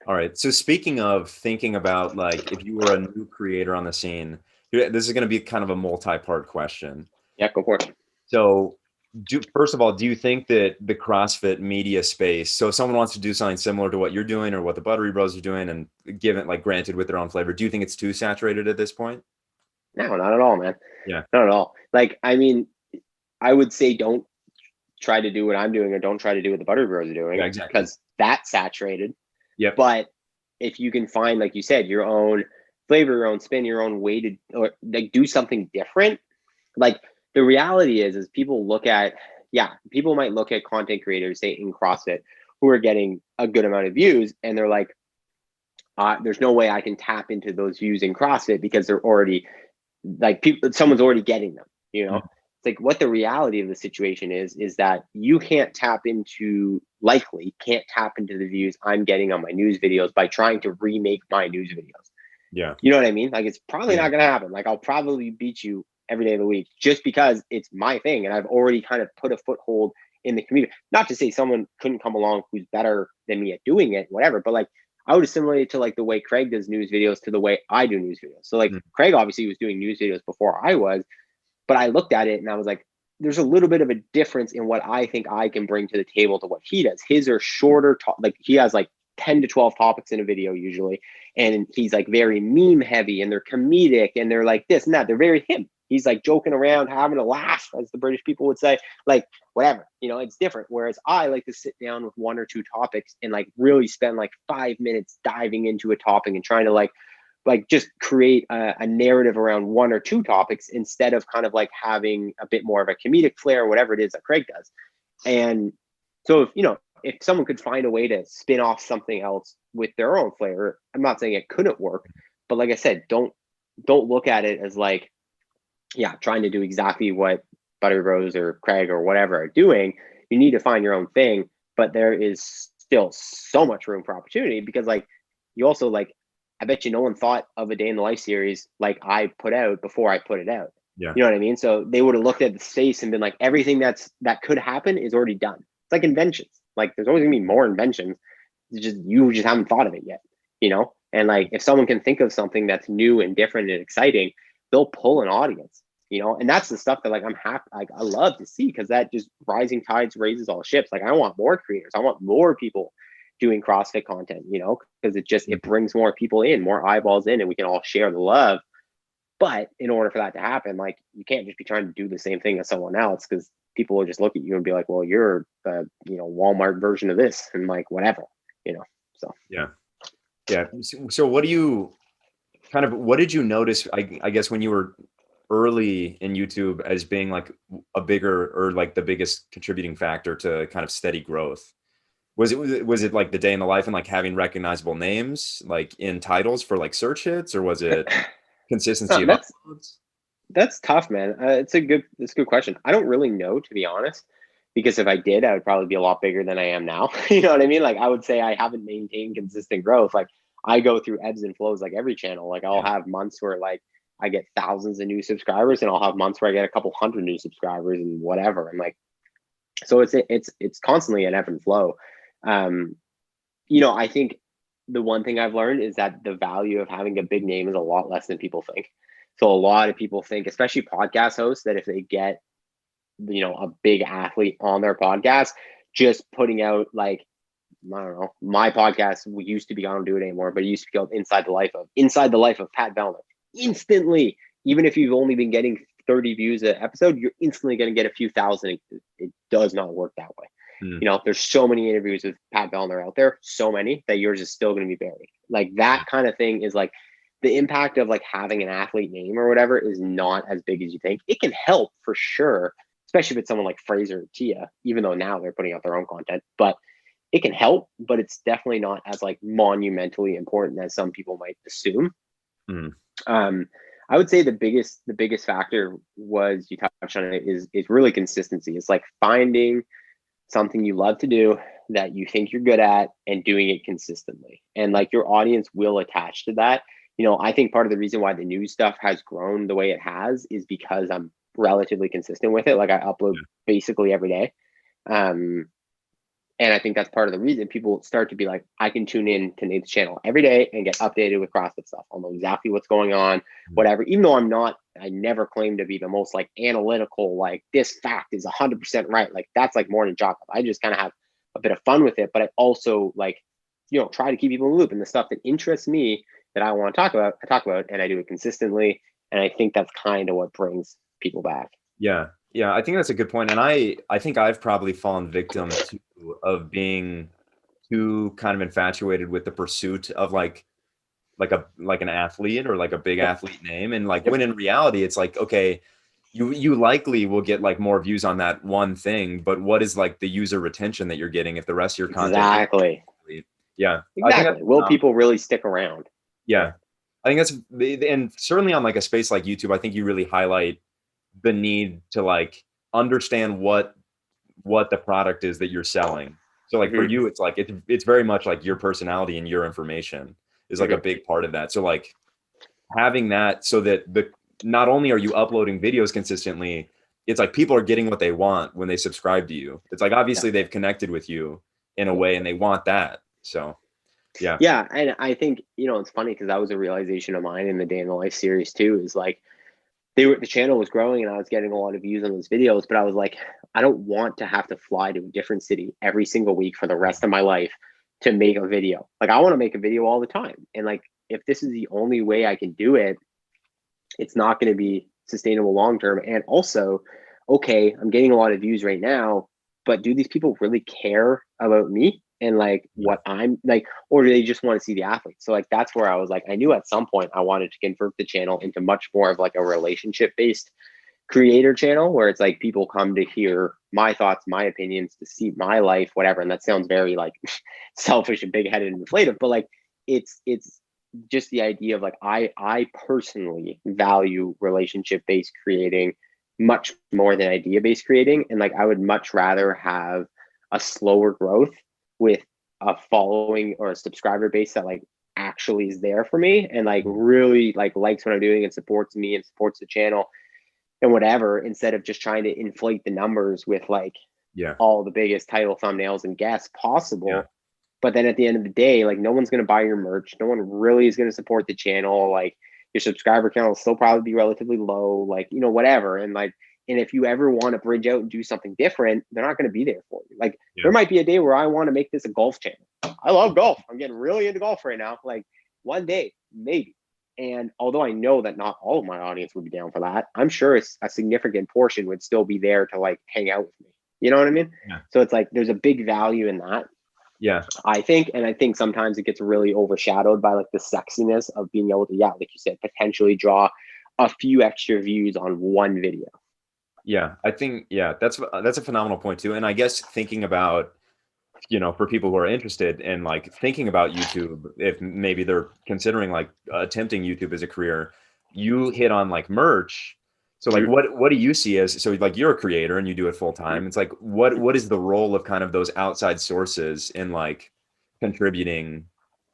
All right. So speaking of thinking about like if you were a new creator on the scene, this is going to be kind of a multi-part question. Yeah, go for it. So first of all, do you think that the CrossFit media space, so if someone wants to do something similar to what you're doing or what the Buttery Bros are doing and given like granted with their own flavor, do you think it's too saturated at this point? No, not at all, man. Yeah. Not at all. Like, I mean, I would say don't try to do what I'm doing or don't try to do what the Buttery Bros are doing. Yeah, exactly. Because that's saturated. Yep. But if you can find, like you said, your own flavor, your own spin, your own way to, or like do something different. Like the reality is people might look at content creators, say in CrossFit, who are getting a good amount of views, and they're like, there's no way I can tap into those views in CrossFit because they're already like someone's already getting them, you know? Mm-hmm. It's like what the reality of the situation is that you can't tap into the views I'm getting on my news videos by trying to remake my news videos. Yeah. You know what I mean? Like it's probably not going to happen. Like I'll probably beat you every day of the week just because it's my thing. And I've already kind of put a foothold in the community. Not to say someone couldn't come along who's better than me at doing it, whatever, but like I would assimilate it to like the way Craig does news videos to the way I do news videos. So like Craig obviously was doing news videos before I was, but I looked at it and I was like, there's a little bit of a difference in what I think I can bring to the table to what he does. His are shorter, like he has like 10 to 12 topics in a video usually. And he's like very meme heavy and they're comedic and they're like this and that. They're very him. He's like joking around, having a laugh, as the British people would say, like whatever, you know, it's different. Whereas I like to sit down with one or two topics and like really spend like 5 minutes diving into a topic and trying to like just create a narrative around one or two topics instead of kind of like having a bit more of a comedic flair or whatever it is that Craig does. And so if someone could find a way to spin off something else with their own flavor, I'm not saying it couldn't work, but like I said, don't look at it as like, trying to do exactly what Buttery Bros or Craig or whatever are doing. You need to find your own thing, but there is still so much room for opportunity because like you also like, I bet you no one thought of a day in the life series like I put out before I put it out. Yeah. You know what I mean? So they would have looked at the space and been like, everything that could happen is already done. It's like inventions. Like there's always gonna be more inventions. You just haven't thought of it yet, you know? And like if someone can think of something that's new and different and exciting, they'll pull an audience, you know? And that's the stuff that like I'm happy, like I love to see because that just rising tides raises all ships. Like I want more creators. I want more people doing CrossFit content, you know, because it brings more people in, more eyeballs in, and we can all share the love. But in order for that to happen, like you can't just be trying to do the same thing as someone else because people will just look at you and be like, well, you're the Walmart version of this and like whatever, you know. So yeah. So what did you notice, I guess, when you were early in YouTube as being like a bigger or like the biggest contributing factor to kind of steady growth? Was it like the day in the life and like having recognizable names like in titles for like search hits, or was it consistency of uploads? That's tough, man. It's a good question. I don't really know, to be honest, because if I did, I would probably be a lot bigger than I am now. You know what I mean? Like I would say I haven't maintained consistent growth. Like I go through ebbs and flows like every channel. Like I'll have months where like I get thousands of new subscribers and I'll have months where I get a couple hundred new subscribers and whatever. And like, so it's constantly an ebb and flow. I think the one thing I've learned is that the value of having a big name is a lot less than people think. So a lot of people think, especially podcast hosts, that if they get, a big athlete on their podcast, just putting out like, I don't know, my podcast used to be, I don't do it anymore, but it used to be called Inside the Life of Pat Vellner. Instantly, even if you've only been getting 30 views an episode, you're instantly going to get a few thousand. It does not work that way. There's so many interviews with Pat Vellner out there, so many that yours is still going to be buried. Like that kind of thing is like the impact of like having an athlete name or whatever is not as big as you think. It can help for sure, especially if it's someone like Fraser or Tia, even though now they're putting out their own content, but it can help, but it's definitely not as like monumentally important as some people might assume. I would say the biggest factor was, you touched on it, is really consistency. It's like finding something you love to do that you think you're good at and doing it consistently. And like your audience will attach to that. I think part of the reason why the news stuff has grown the way it has is because I'm relatively consistent with it. Like I upload basically every day. Um, and I think that's part of the reason people start to be like, I can tune in to Nate's channel every day and get updated with CrossFit stuff. I'll know exactly what's going on, whatever. Even though I never claim to be the most like analytical, like this fact is 100% right. Like that's like morning job. I just kind of have a bit of fun with it, but I also like, try to keep people in the loop, and the stuff that interests me that I want to talk about, I talk about, and I do it consistently. And I think that's kind of what brings people back. Yeah. Yeah. I think that's a good point. And I think I've probably fallen victim to of being too kind of infatuated with the pursuit of like an athlete or like a big athlete name. And like when in reality, it's like, okay, you likely will get like more views on that one thing, but what is like the user retention that you're getting if the rest of your content Exactly. yeah. I think Exactly. Will people really stick around? yeah. I think that's, and certainly on like a space like YouTube, I think you really highlight the need to like understand what the product is that you're selling. So like for Mm-hmm. you, it's like it's very much like your personality and your information is like a Mm-hmm. big part of that. So like having that so that not only are you uploading videos consistently, it's like people are getting what they want when they subscribe to you. It's like Yeah. obviously they've connected with you in a way and they want that. So yeah. Yeah, and I think it's funny because that was a realization of mine in the Day in the Life series too. Is like the channel was growing and I was getting a lot of views on those videos, but I was like, I don't want to have to fly to a different city every single week for the rest of my life to make a video. Like I want to make a video all the time, and like if this is the only way I can do it, it's not going to be sustainable long term. And also, okay, I'm getting a lot of views right now, but do these people really care about me and like what I'm like, or do they just want to see the athlete? So like that's where I was like, I knew at some point I wanted to convert the channel into much more of like a relationship based creator channel where it's like people come to hear my thoughts, my opinions, to see my life, whatever. And that sounds very like selfish and big headed and inflative, but like it's just the idea of like I personally value relationship based creating much more than idea based creating, and like I would much rather have a slower growth with a following or a subscriber base that like actually is there for me and like really like likes what I'm doing and supports me and supports the channel and whatever, instead of just trying to inflate the numbers with like Yeah. all the biggest title thumbnails and guests Yeah. possible. But then at the end of the day, like no one's going to buy your merch. No one really is going to support the channel. Like your subscriber count will still probably be relatively low, like, whatever. And like, and if you ever want to bridge out and do something different, they're not going to be there for you. Like there might be a day where I want to make this a golf channel. I love golf. I'm getting really into golf right now. Like one day, maybe. And although I know that not all of my audience would be down for that, I'm sure it's a significant portion would still be there to like hang out with me. You know what I mean? Yeah. So it's like there's a big value in that. Yeah. I think, and I think sometimes it gets really overshadowed by like the sexiness of being able to, yeah, like you said, potentially draw a few extra views on one video. Yeah. I think, yeah, that's a phenomenal point too. And I guess thinking about, for people who are interested in like thinking about YouTube, if maybe they're considering like attempting YouTube as a career, you hit on like merch. So like, what do you see as, so like you're a creator and you do it full time. It's like, what is the role of kind of those outside sources in like contributing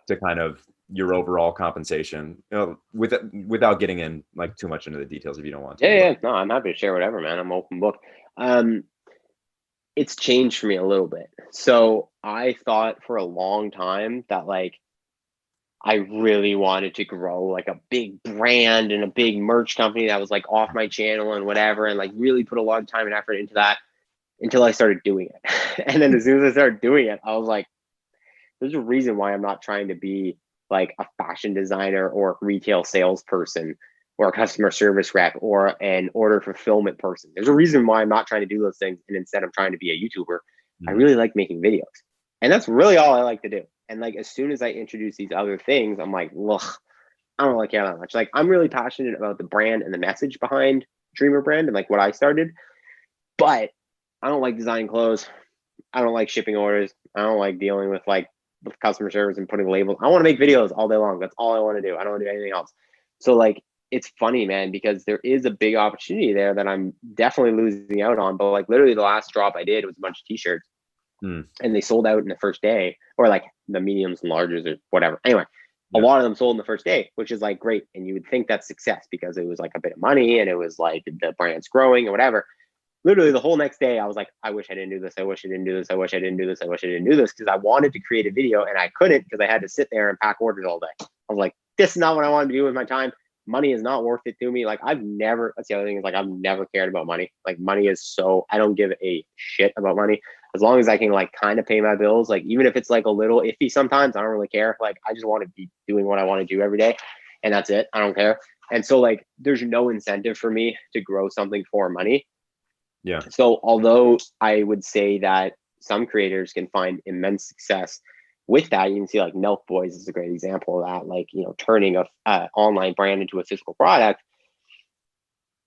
to kind of your overall compensation, without getting in like too much into the details if you don't want to, Yeah, but no, I'm happy to share whatever, man. I'm open book. It's changed for me a little bit. So I thought for a long time that like I really wanted to grow like a big brand and a big merch company that was like off my channel and whatever, and like really put a lot of time and effort into that until I started doing it. And then as soon as I started doing it, I was like, there's a reason why I'm not trying to be like a fashion designer or a retail salesperson or a customer service rep or an order fulfillment person. There's a reason why I'm not trying to do those things. And instead I'm trying to be a YouTuber. I really like making videos. And that's really all I like to do. And like, as soon as I introduce these other things, I'm like, look, I don't like care that much. Like, I'm really passionate about the brand and the message behind Dreamer brand and like what I started, but I don't like designing clothes. I don't like shipping orders. I don't like dealing with like with customer service and putting labels. I want to make videos all day long. That's all I want to do. I don't want to do anything else. So like it's funny, man, because there is a big opportunity there that I'm definitely losing out on. But like literally the last drop I did was a bunch of t-shirts and they sold out in the first day, or like the mediums and larges or whatever. Anyway, a lot of them sold in the first day, which is like great. And you would think that's success because it was like a bit of money and it was like the brand's growing or whatever. Literally the whole next day, I was like, I wish I didn't do this. I wish I didn't do this. I wish I didn't do this. I wish I didn't do this, because I wanted to create a video and I couldn't because I had to sit there and pack orders all day. I was like, this is not what I wanted to do with my time. Money is not worth it to me. Like that's the other thing is like, I've never cared about money. Like money is I don't give a shit about money. As long as I can like kind of pay my bills, like even if it's like a little iffy sometimes, I don't really care. Like I just want to be doing what I want to do every day and that's it. I don't care. And so like, there's no incentive for me to grow something for money. Yeah. So although I would say that some creators can find immense success with that, you can see like Milk Boys is a great example of that, like, you know, turning a online brand into a physical product.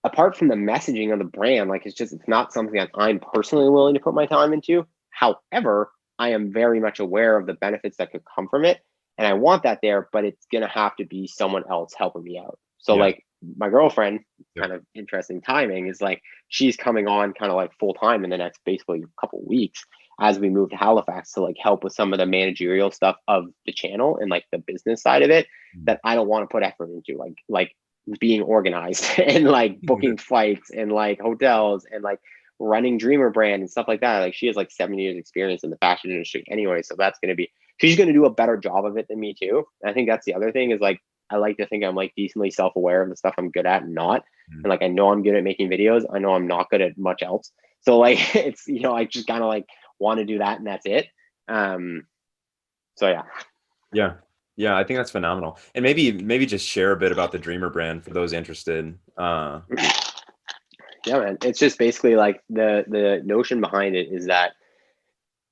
Apart from the messaging of the brand, like it's not something that I'm personally willing to put my time into. However, I am very much aware of the benefits that could come from it. And I want that there, but it's going to have to be someone else helping me out. So like my girlfriend, kind of interesting timing, is like she's coming on kind of like full time in the next basically a couple of weeks as we move to Halifax to like help with some of the managerial stuff of the channel and like the business side of it that I don't want to put effort into, like being organized and like booking flights and like hotels and like running Dreamer brand and stuff like that. Like she has like 7 years experience in the fashion industry anyway. So that's going to be, she's going to do a better job of it than me too. And I think that's the other thing is like, I like to think I'm like decently self-aware of the stuff I'm good at and not. And like, I know I'm good at making videos. I know I'm not good at much else. So like, it's, you know, I just kind of like want to do that and that's it. So yeah. Yeah. Yeah, I think that's phenomenal. And maybe just share a bit about the Dreamer brand for those interested. Yeah, man. It's just basically like the notion behind it is that,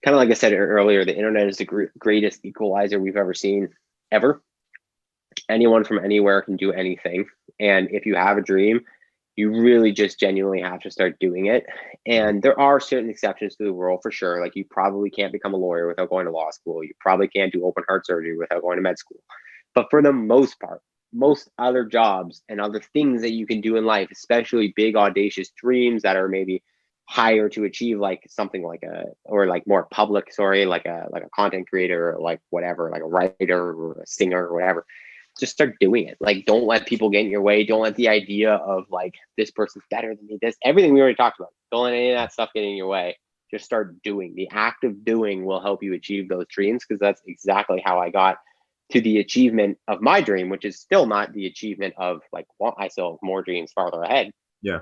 kind of like I said earlier, the internet is the greatest equalizer we've ever seen, ever. Anyone from anywhere can do anything. And if you have a dream, you really just genuinely have to start doing it. And there are certain exceptions to the rule for sure. Like you probably can't become a lawyer without going to law school. You probably can't do open heart surgery without going to med school. But for the most part, most other jobs and other things that you can do in life, especially big audacious dreams that are maybe higher to achieve, like something like more public, like a content creator, or like whatever, like a writer or a singer or whatever. Just start doing it. Like, don't let people get in your way. Don't let the idea of like, this person's better than me, everything we already talked about. Don't let any of that stuff get in your way. Just start doing. The act of doing will help you achieve those dreams, because that's exactly how I got to the achievement of my dream, which is still not the achievement of like, well, I still have more dreams farther ahead. Yeah.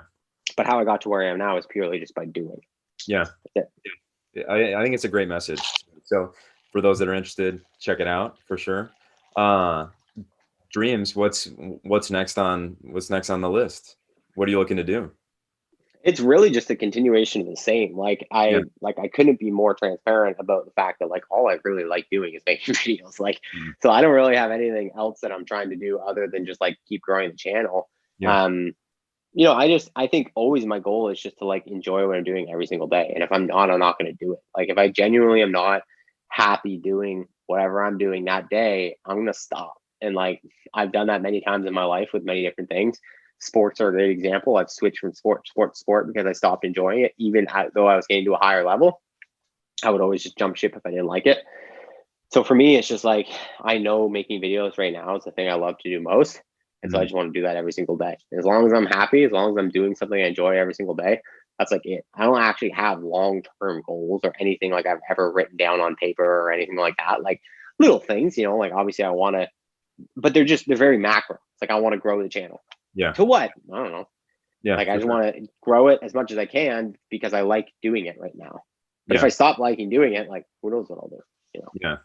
But how I got to where I am now is purely just by doing. Yeah. I think it's a great message. So for those that are interested, check it out for sure. Dreams, what's next on the list? What are you looking to do? It's really just a continuation of the same. Like I couldn't be more transparent about the fact that like all I really like doing is making videos. Like, so I don't really have anything else that I'm trying to do other than just like keep growing the channel. Yeah. You know, I think always my goal is just to like enjoy what I'm doing every single day. And if I'm not going to do it. Like if I genuinely am not happy doing whatever I'm doing that day, I'm going to stop. And like, I've done that many times in my life with many different things. Sports are a great example. I've switched from sport to sport because I stopped enjoying it. Even though I was getting to a higher level, I would always just jump ship if I didn't like it. So for me, it's just like, I know making videos right now is the thing I love to do most. And so I just want to do that every single day. As long as I'm happy, as long as I'm doing something I enjoy every single day, that's like it. I don't actually have long-term goals or anything like I've ever written down on paper or anything like that. Like little things, you know, like obviously I want to, but they're very macro. It's like, I want to grow the channel. Yeah. To what? I don't know. Yeah. Like I just want to grow it as much as I can because I like doing it right now. But if I stop liking doing it, like who knows what I'll do, you know? Yeah.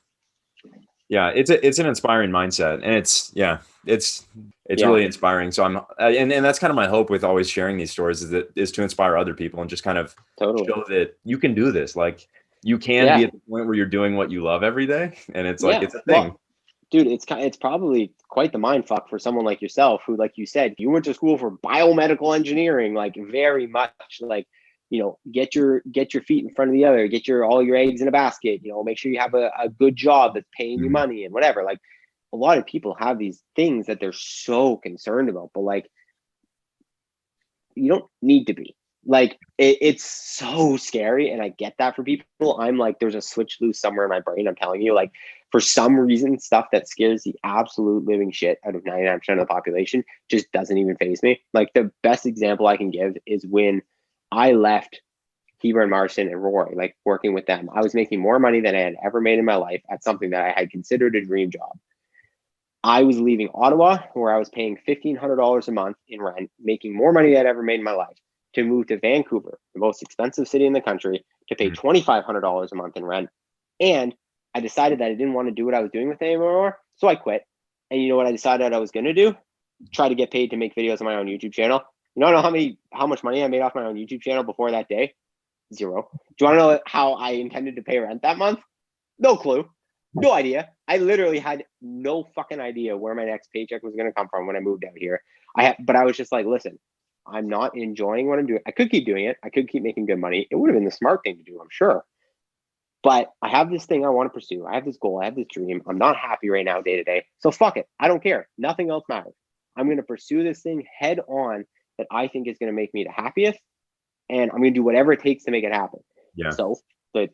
Yeah. It's an inspiring mindset, and it's really inspiring. So and that's kind of my hope with always sharing these stories is to inspire other people and just kind of show that you can do this. Like you can be at the point where you're doing what you love every day. And it's like, it's a thing. Well, dude, it's probably quite the mind fuck for someone like yourself who, like you said, you went to school for biomedical engineering, like very much like, you know, get your feet in front of the other, get all your eggs in a basket, you know, make sure you have a good job that's paying you money and whatever. Like a lot of people have these things that they're so concerned about, but like, you don't need to be. Like, it's so scary, and I get that for people. I'm like, there's a switch loose somewhere in my brain. I'm telling you, like, for some reason, stuff that scares the absolute living shit out of 99% of the population just doesn't even faze me. Like, the best example I can give is when I left Heber and Marston and Rory, like working with them. I was making more money than I had ever made in my life at something that I had considered a dream job. I was leaving Ottawa, where I was paying $1,500 a month in rent, making more money than I'd ever made in my life, to move to Vancouver, the most expensive city in the country, to pay $2,500 a month in rent. And I decided that I didn't want to do what I was doing with it anymore, so I quit. And you know what I decided I was going to do? Try to get paid to make videos on my own YouTube channel. You don't know how much money I made off my own YouTube channel before that day? Zero. Do you want to know how I intended to pay rent that month? No clue. No idea. I literally had no fucking idea where my next paycheck was going to come from when I moved out here. But I was just like, listen, I'm not enjoying what I'm doing. I could keep doing it. I could keep making good money. It would have been the smart thing to do, I'm sure. But I have this thing I want to pursue. I have this goal. I have this dream. I'm not happy right now day to day. So fuck it. I don't care. Nothing else matters. I'm going to pursue this thing head on that I think is going to make me the happiest. And I'm going to do whatever it takes to make it happen. Yeah. So,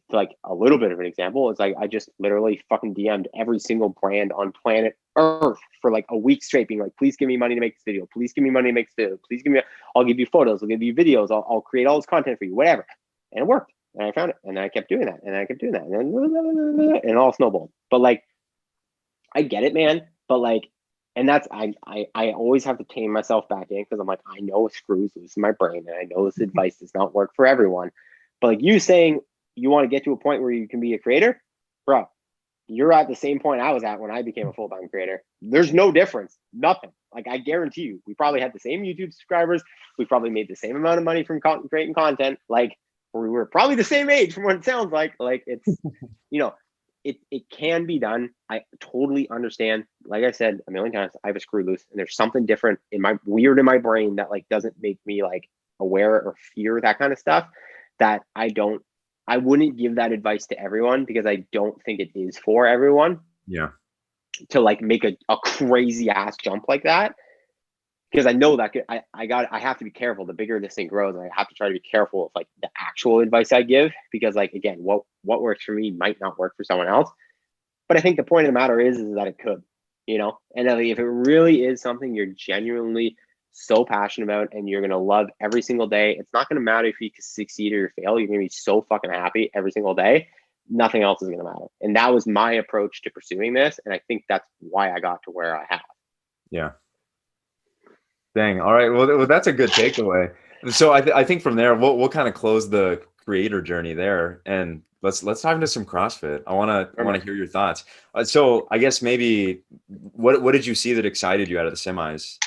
like a little bit of an example, it's like I just literally fucking DM'd every single brand on planet Earth for like a week straight, being like, please give me money to make this video. Please give me money to make this video. Please give me, I'll give you photos. I'll give you videos. I'll create all this content for you, whatever. And it worked. And I found it. And I kept doing that. And I kept doing that. And it all snowballed. But like, I get it, man. But like, and that's, I always have to tame myself back in, because I'm like, I know screws loose in my brain, and I know this advice does not work for everyone. But like you saying you want to get to a point where you can be a creator, bro, you're at the same point I was at when I became a full-time creator. There's no difference. Nothing. Like, I guarantee you, we probably had the same YouTube subscribers. We probably made the same amount of money from creating content. Like, we were probably the same age from what it sounds like. Like, it's, you know, it can be done. I totally understand. Like I said a million times, I have a screw loose, and there's something different in my brain that like doesn't make me like aware or fear that kind of stuff, that I wouldn't give that advice to everyone, because I don't think it is for everyone. Yeah. To like make a crazy ass jump like that, because I know that I have to be careful. The bigger this thing grows, and I have to try to be careful of like the actual advice I give, because like, again, what works for me might not work for someone else. But I think the point of the matter is that it could, you know, and if it really is something you're genuinely so passionate about and you're going to love every single day, it's not going to matter if you succeed or you fail. You're going to be so fucking happy every single day. Nothing else is going to matter. And that was my approach to pursuing this. And I think that's why I got to where I have. Yeah. Dang. All right. Well, that's a good takeaway. So I think from there, we'll kind of close the creator journey there, and let's dive into some CrossFit. I want to hear your thoughts. So I guess maybe what did you see that excited you out of the semis?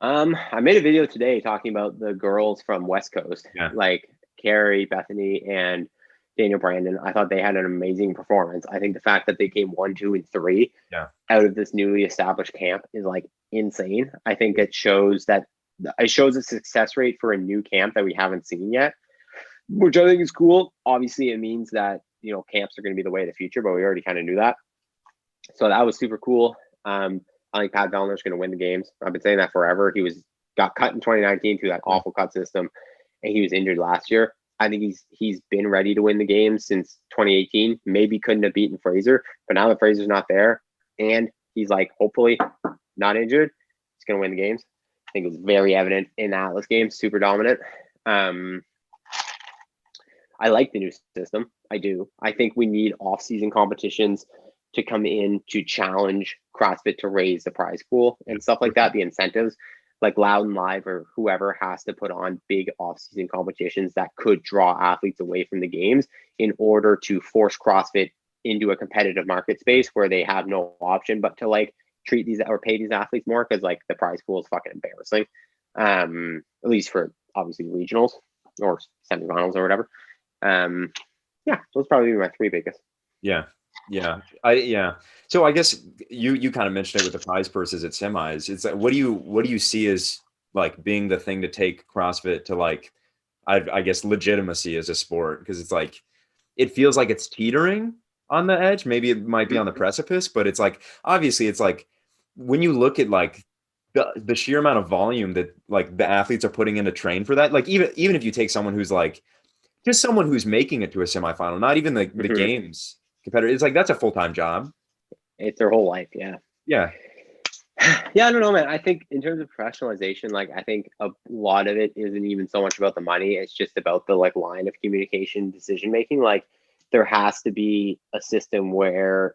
I made a video today talking about the girls from West Coast, like Carrie, Bethany, and Daniel Brandon. I thought they had an amazing performance. I think the fact that they came 1, 2, and 3 out of this newly established camp is like insane. I think it shows a success rate for a new camp that we haven't seen yet, which I think is cool. Obviously, it means that, you know, camps are going to be the way of the future, but we already kind of knew that. So that was super cool. I think Pat Vellner's going to win the games. I've been saying that forever. He got cut in 2019 through that awful cut system, and he was injured last year. I think he's been ready to win the games since 2018. Maybe couldn't have beaten Fraser, but now that Fraser's not there, and he's like hopefully not injured, he's going to win the games. I think it was very evident in the Atlas game. Super dominant. I like the new system. I do. I think we need off-season competitions to come in to challenge CrossFit to raise the prize pool and stuff like that. The incentives, like Loud and Live or whoever has to put on big off-season competitions that could draw athletes away from the games in order to force CrossFit into a competitive market space where they have no option but to like treat these or pay these athletes more, because like the prize pool is fucking embarrassing. At least for obviously regionals or semifinals or whatever. Yeah, those probably be my 3 biggest. Yeah. So I guess you kind of mentioned it with the prize purses at semis. It's like, what do you see as like being the thing to take CrossFit to like, I guess legitimacy as a sport? Because it's like, it feels like it's teetering, on the edge. Maybe it might be on the precipice, but it's like obviously it's like when you look at like the sheer amount of volume that like the athletes are putting in to train for that, like even if you take someone who's like just someone who's making it to a semifinal, not even the Mhm. games competitor, it's like that's a full-time job. It's their whole life. Yeah. Yeah. Yeah, I don't know, man. I think in terms of professionalization, like I think a lot of it isn't even so much about the money. It's just about the like line of communication, decision making. Like there has to be a system where,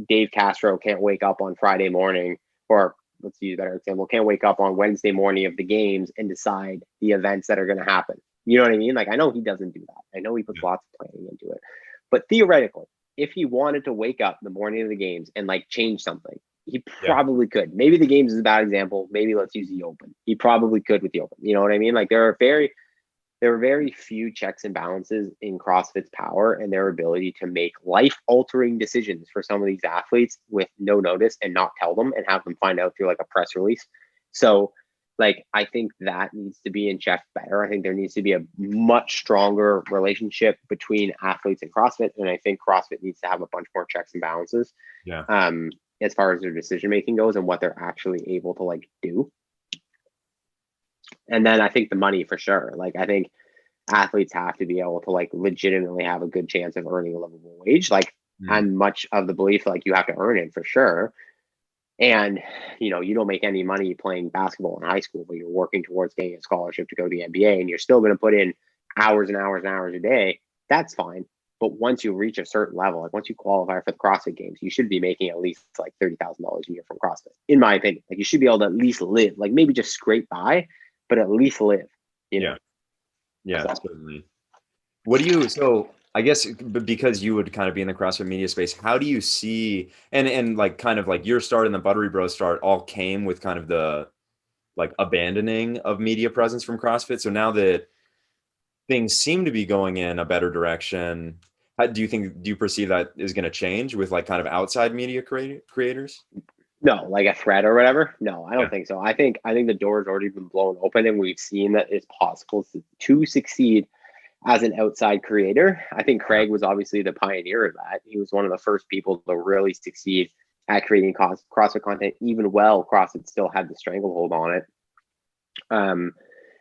Dave Castro can't wake up on Friday morning, or let's use a better example, can't wake up on Wednesday morning of the games and decide the events that are going to happen. You know what I mean? Like I know he doesn't do that. I know he puts lots of planning into it. But theoretically, if he wanted to wake up the morning of the games and like change something, he Yeah. probably could. Maybe the games is a bad example. Maybe let's use the Open. He probably could with the Open. You know what I mean? Like there are very few checks and balances in CrossFit's power and their ability to make life-altering decisions for some of these athletes with no notice and not tell them and have them find out through like a press release. So like I think that needs to be in check better. I think there needs to be a much stronger relationship between athletes and CrossFit. And I think CrossFit needs to have a bunch more checks and balances. Yeah. As far as their decision making goes and what they're actually able to like do. And then I think the money for sure. Like I think athletes have to be able to like legitimately have a good chance of earning a livable wage. Like I'm much of the belief like you have to earn it for sure. And you don't make any money playing basketball in high school, but you're working towards getting a scholarship to go to the NBA and you're still going to put in hours and hours and hours a day. That's fine. But once you reach a certain level, like once you qualify for the CrossFit Games, you should be making at least like $30,000 a year from CrossFit, in my opinion. Like you should be able to at least live, like maybe just scrape by, but at least live. You know. Yeah. Yeah, certainly. What do you, so I guess because you would kind of be in the CrossFit media space, how do you see, and like kind of like your start and the Buttery Bros start all came with kind of the like abandoning of media presence from CrossFit. So now that things seem to be going in a better direction, do you perceive that is going to change with like kind of outside media creators? No, like a threat or whatever. No, I Yeah. don't think so. I think the door's already been blown open, and we've seen that it's possible to succeed as an outside creator. I think Uh-huh. Craig was obviously the pioneer of that. He was one of the first people to really succeed at creating CrossFit content, even while CrossFit still had the stranglehold on it.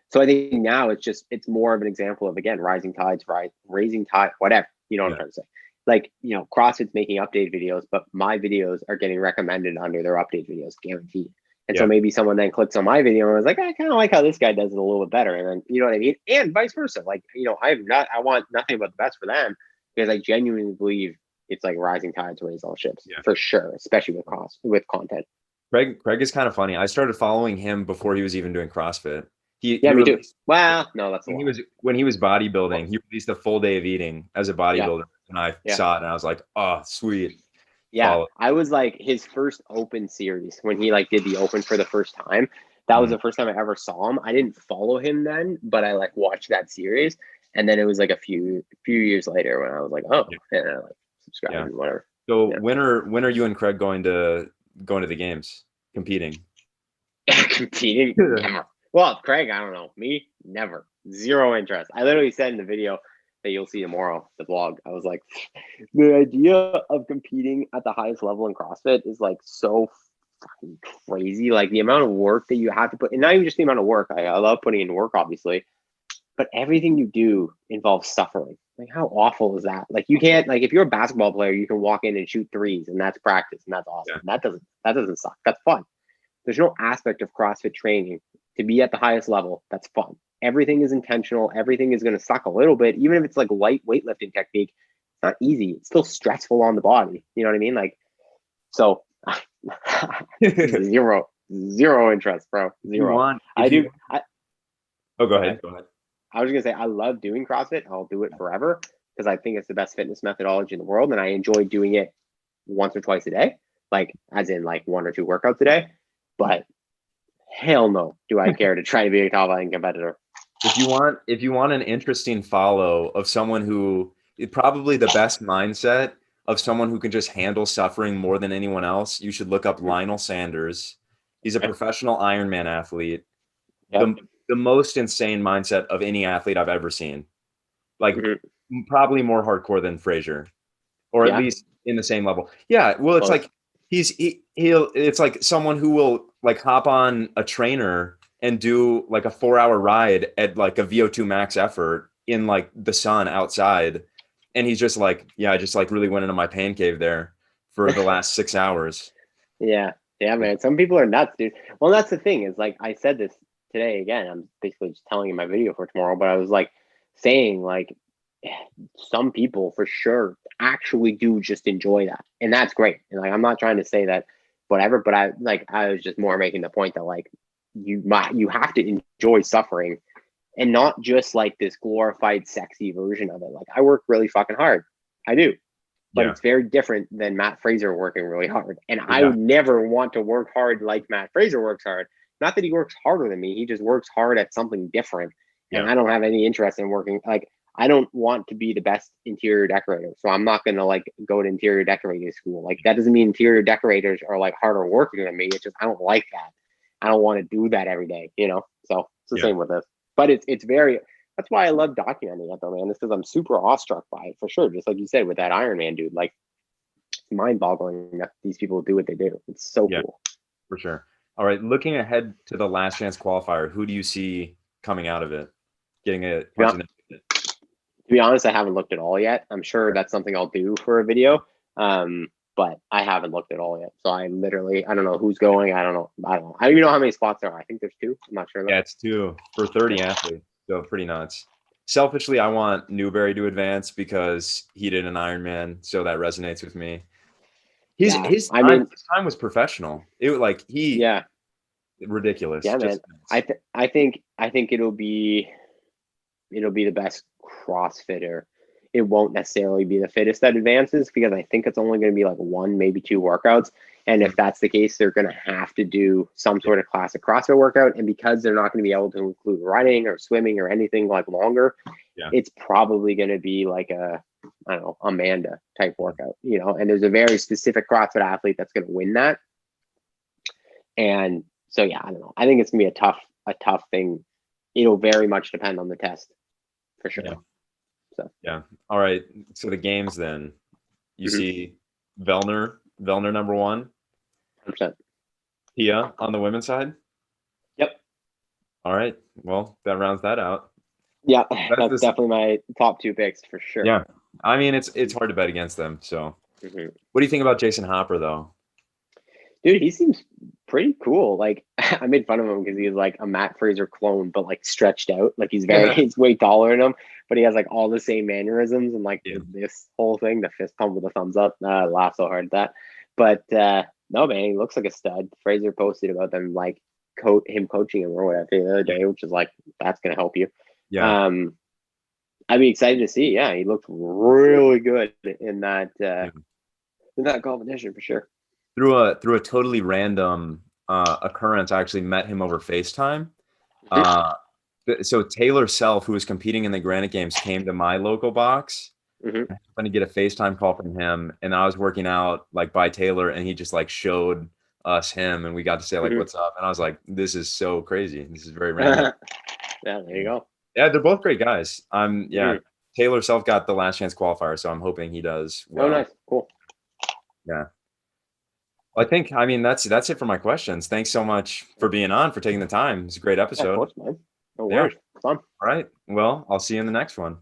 So I think now it's more of an example of again rising tides, right? Raising tide, whatever. You know what I'm Yeah. trying to say? Like, CrossFit's making update videos, but my videos are getting recommended under their update videos, guaranteed. And so Yeah. maybe someone then clicks on my video and was like, I kind of like how this guy does it a little bit better. And then, you know what I mean? And vice versa. Like, I want nothing but the best for them because I genuinely believe it's like rising tides raise all ships Yeah. for sure, especially with content. Craig is kind of funny. I started following him before he was even doing CrossFit. He Yeah, me too. released Well, no, that's a when he lie. was when he was bodybuilding, he released a full day of eating as a Yeah, bodybuilder, and I yeah. saw it and I was like, oh, sweet. Yeah, Follow. I was like his first open series when he like did the open for the first time. That was Mm. the first time I ever saw him. I didn't follow him then, but I like watched that series. And then it was like a few years later when I was like, oh, Yeah. and I like subscribed Yeah. and whatever. So Yeah. when are you and Craig going to the games, competing? Competing? Never. Well, Craig, I don't know. Me, never. Zero interest. I literally said in the video that you'll see tomorrow, the vlog, I was like, the idea of competing at the highest level in CrossFit is like so fucking crazy. Like the amount of work that you have to put, and not even just the amount of work. I love putting in work, obviously, but everything you do involves suffering. Like how awful is that? Like you can't like if you're a basketball player, you can walk in and shoot threes, and that's practice, and that's awesome. Yeah. That doesn't suck. That's fun. There's no aspect of CrossFit training to be at the highest level that's fun. Everything is intentional. Everything is going to suck a little bit, even if it's like light weightlifting technique. It's not easy. It's still stressful on the body. You know what I mean? Like, so if zero interest, bro. you Zero. want, I if you do. want, oh, go Go ahead. ahead. Go ahead. I was gonna say I love doing CrossFit. I'll do it forever because I think it's the best fitness methodology in the world, and I enjoy doing it once or twice a day, like as in like one or two workouts a day. But hell no, do I care to try to be a top line competitor. If you want an interesting follow of someone who probably the best mindset of someone who can just handle suffering more than anyone else, you should look up Lionel Sanders. He's a Okay. professional Ironman athlete. Yep. The most insane mindset of any athlete I've ever seen. Like Mm-hmm. probably more hardcore than Frazier. or at Yeah, least in the same level. Yeah, well, it's close. like he'll it's like someone who will like hop on a trainer and do like a 4 hour ride at like a VO2 max effort in like the sun outside, and he's just like, yeah, I just like really went into my pain cave there for the last 6 hours. Yeah, yeah, man. Some people are nuts, dude. Well, that's the thing is like I said this today again. I'm basically just telling you my video for tomorrow, but I was like saying like some people for sure actually do just enjoy that, and that's great. And like I'm not trying to say that whatever, but I was just more making the point that like you have to enjoy suffering and not just like this glorified sexy version of it. Like I work really fucking hard. I do, but Yeah, it's very different than Matt Fraser working really hard. And I yeah, would never want to work hard like Matt Fraser works hard. Not that he works harder than me, he just works hard at something different. And yeah, I don't have any interest in working like I don't want to be the best interior decorator. So I'm not gonna like go to interior decorating school. Like that doesn't mean interior decorators are like harder working than me. It's just I don't like that. I don't want to do that every day, you know? So it's the yeah. same with this. But it's very that's why I love documenting it though, man. This because I'm super awestruck by it for sure. Just like you said with that Iron Man dude, like it's mind boggling that these people do what they do. It's so Yeah, cool. for sure. All right, looking ahead to the last chance qualifier, who do you see coming out of it, getting a To be, punch in the to be honest, I haven't looked at all yet. I'm sure that's something I'll do for a video. But I haven't looked at all yet. So I don't know who's going. I don't know. I don't even know how many spots there are. I think there's two. I'm not sure though. Yeah, it's two for 30 athletes, so pretty nuts. Selfishly, I want Newberry to advance because he did an Ironman, so that resonates with me. His Yeah. his I time mean, his time was professional. It was like he yeah. ridiculous, Yeah, man. just nuts. I think it'll be the best CrossFitter. It won't necessarily be the fittest that advances because I think it's only going to be like one, maybe two workouts. And if Mhm. that's the case, they're going to have to do some Yeah, sort of classic CrossFit workout. And because they're not going to be able to include running or swimming or anything like longer, yeah, it's probably going to be like a, I don't know, Amanda type workout, you know, and there's a very specific CrossFit athlete that's going to win that. And so, yeah, I don't know. I think it's going to be a tough thing. It'll very much depend on the test for yeah, sure. So, yeah. All right, so the games then. You mhm, see Vellner number one, 100%. Pia on the women's side. Yep. All right, well, that rounds that out. Yeah, That's that's this. definitely my top two picks for sure. Yeah, I mean it's hard to bet against them. So, Hmm. what do you think about Jason Hopper though? Dude, he seems pretty cool. Like I made fun of him because he's like a Matt Fraser clone, but like stretched out. Like he's way taller than him, but he has like all the same mannerisms and like Yeah. this whole thing, the fist pump with the thumbs up. I laugh so hard at that. But no, man, he looks like a stud. Fraser posted about them like him coaching him or whatever the other day, which is like that's gonna help you. Yeah. Um, I'd be excited to see. Yeah, he looked really good Yeah. in that competition for sure. Through a totally random occurrence, I actually met him over FaceTime. Uh, so Taylor Self, who was competing in the Granite Games, came to my local box. Hmm. I happened to get a FaceTime call from him, and I was working out like by Taylor, and he just like showed us him, and we got to say like, Hmm. "What's up?" And I was like, "This is so crazy. This is very random." Yeah, there you go. Yeah, they're both great guys. Yeah, Hmm. Taylor Self got the last chance qualifier, so I'm hoping he does Oh, well. nice, cool. Yeah. I mean, that's it for my questions. Thanks so much for being on, for taking the time. It's a great Yeah, of episode. course, man. No Yeah. worries. Fun. All right. Well, I'll see you in the next one.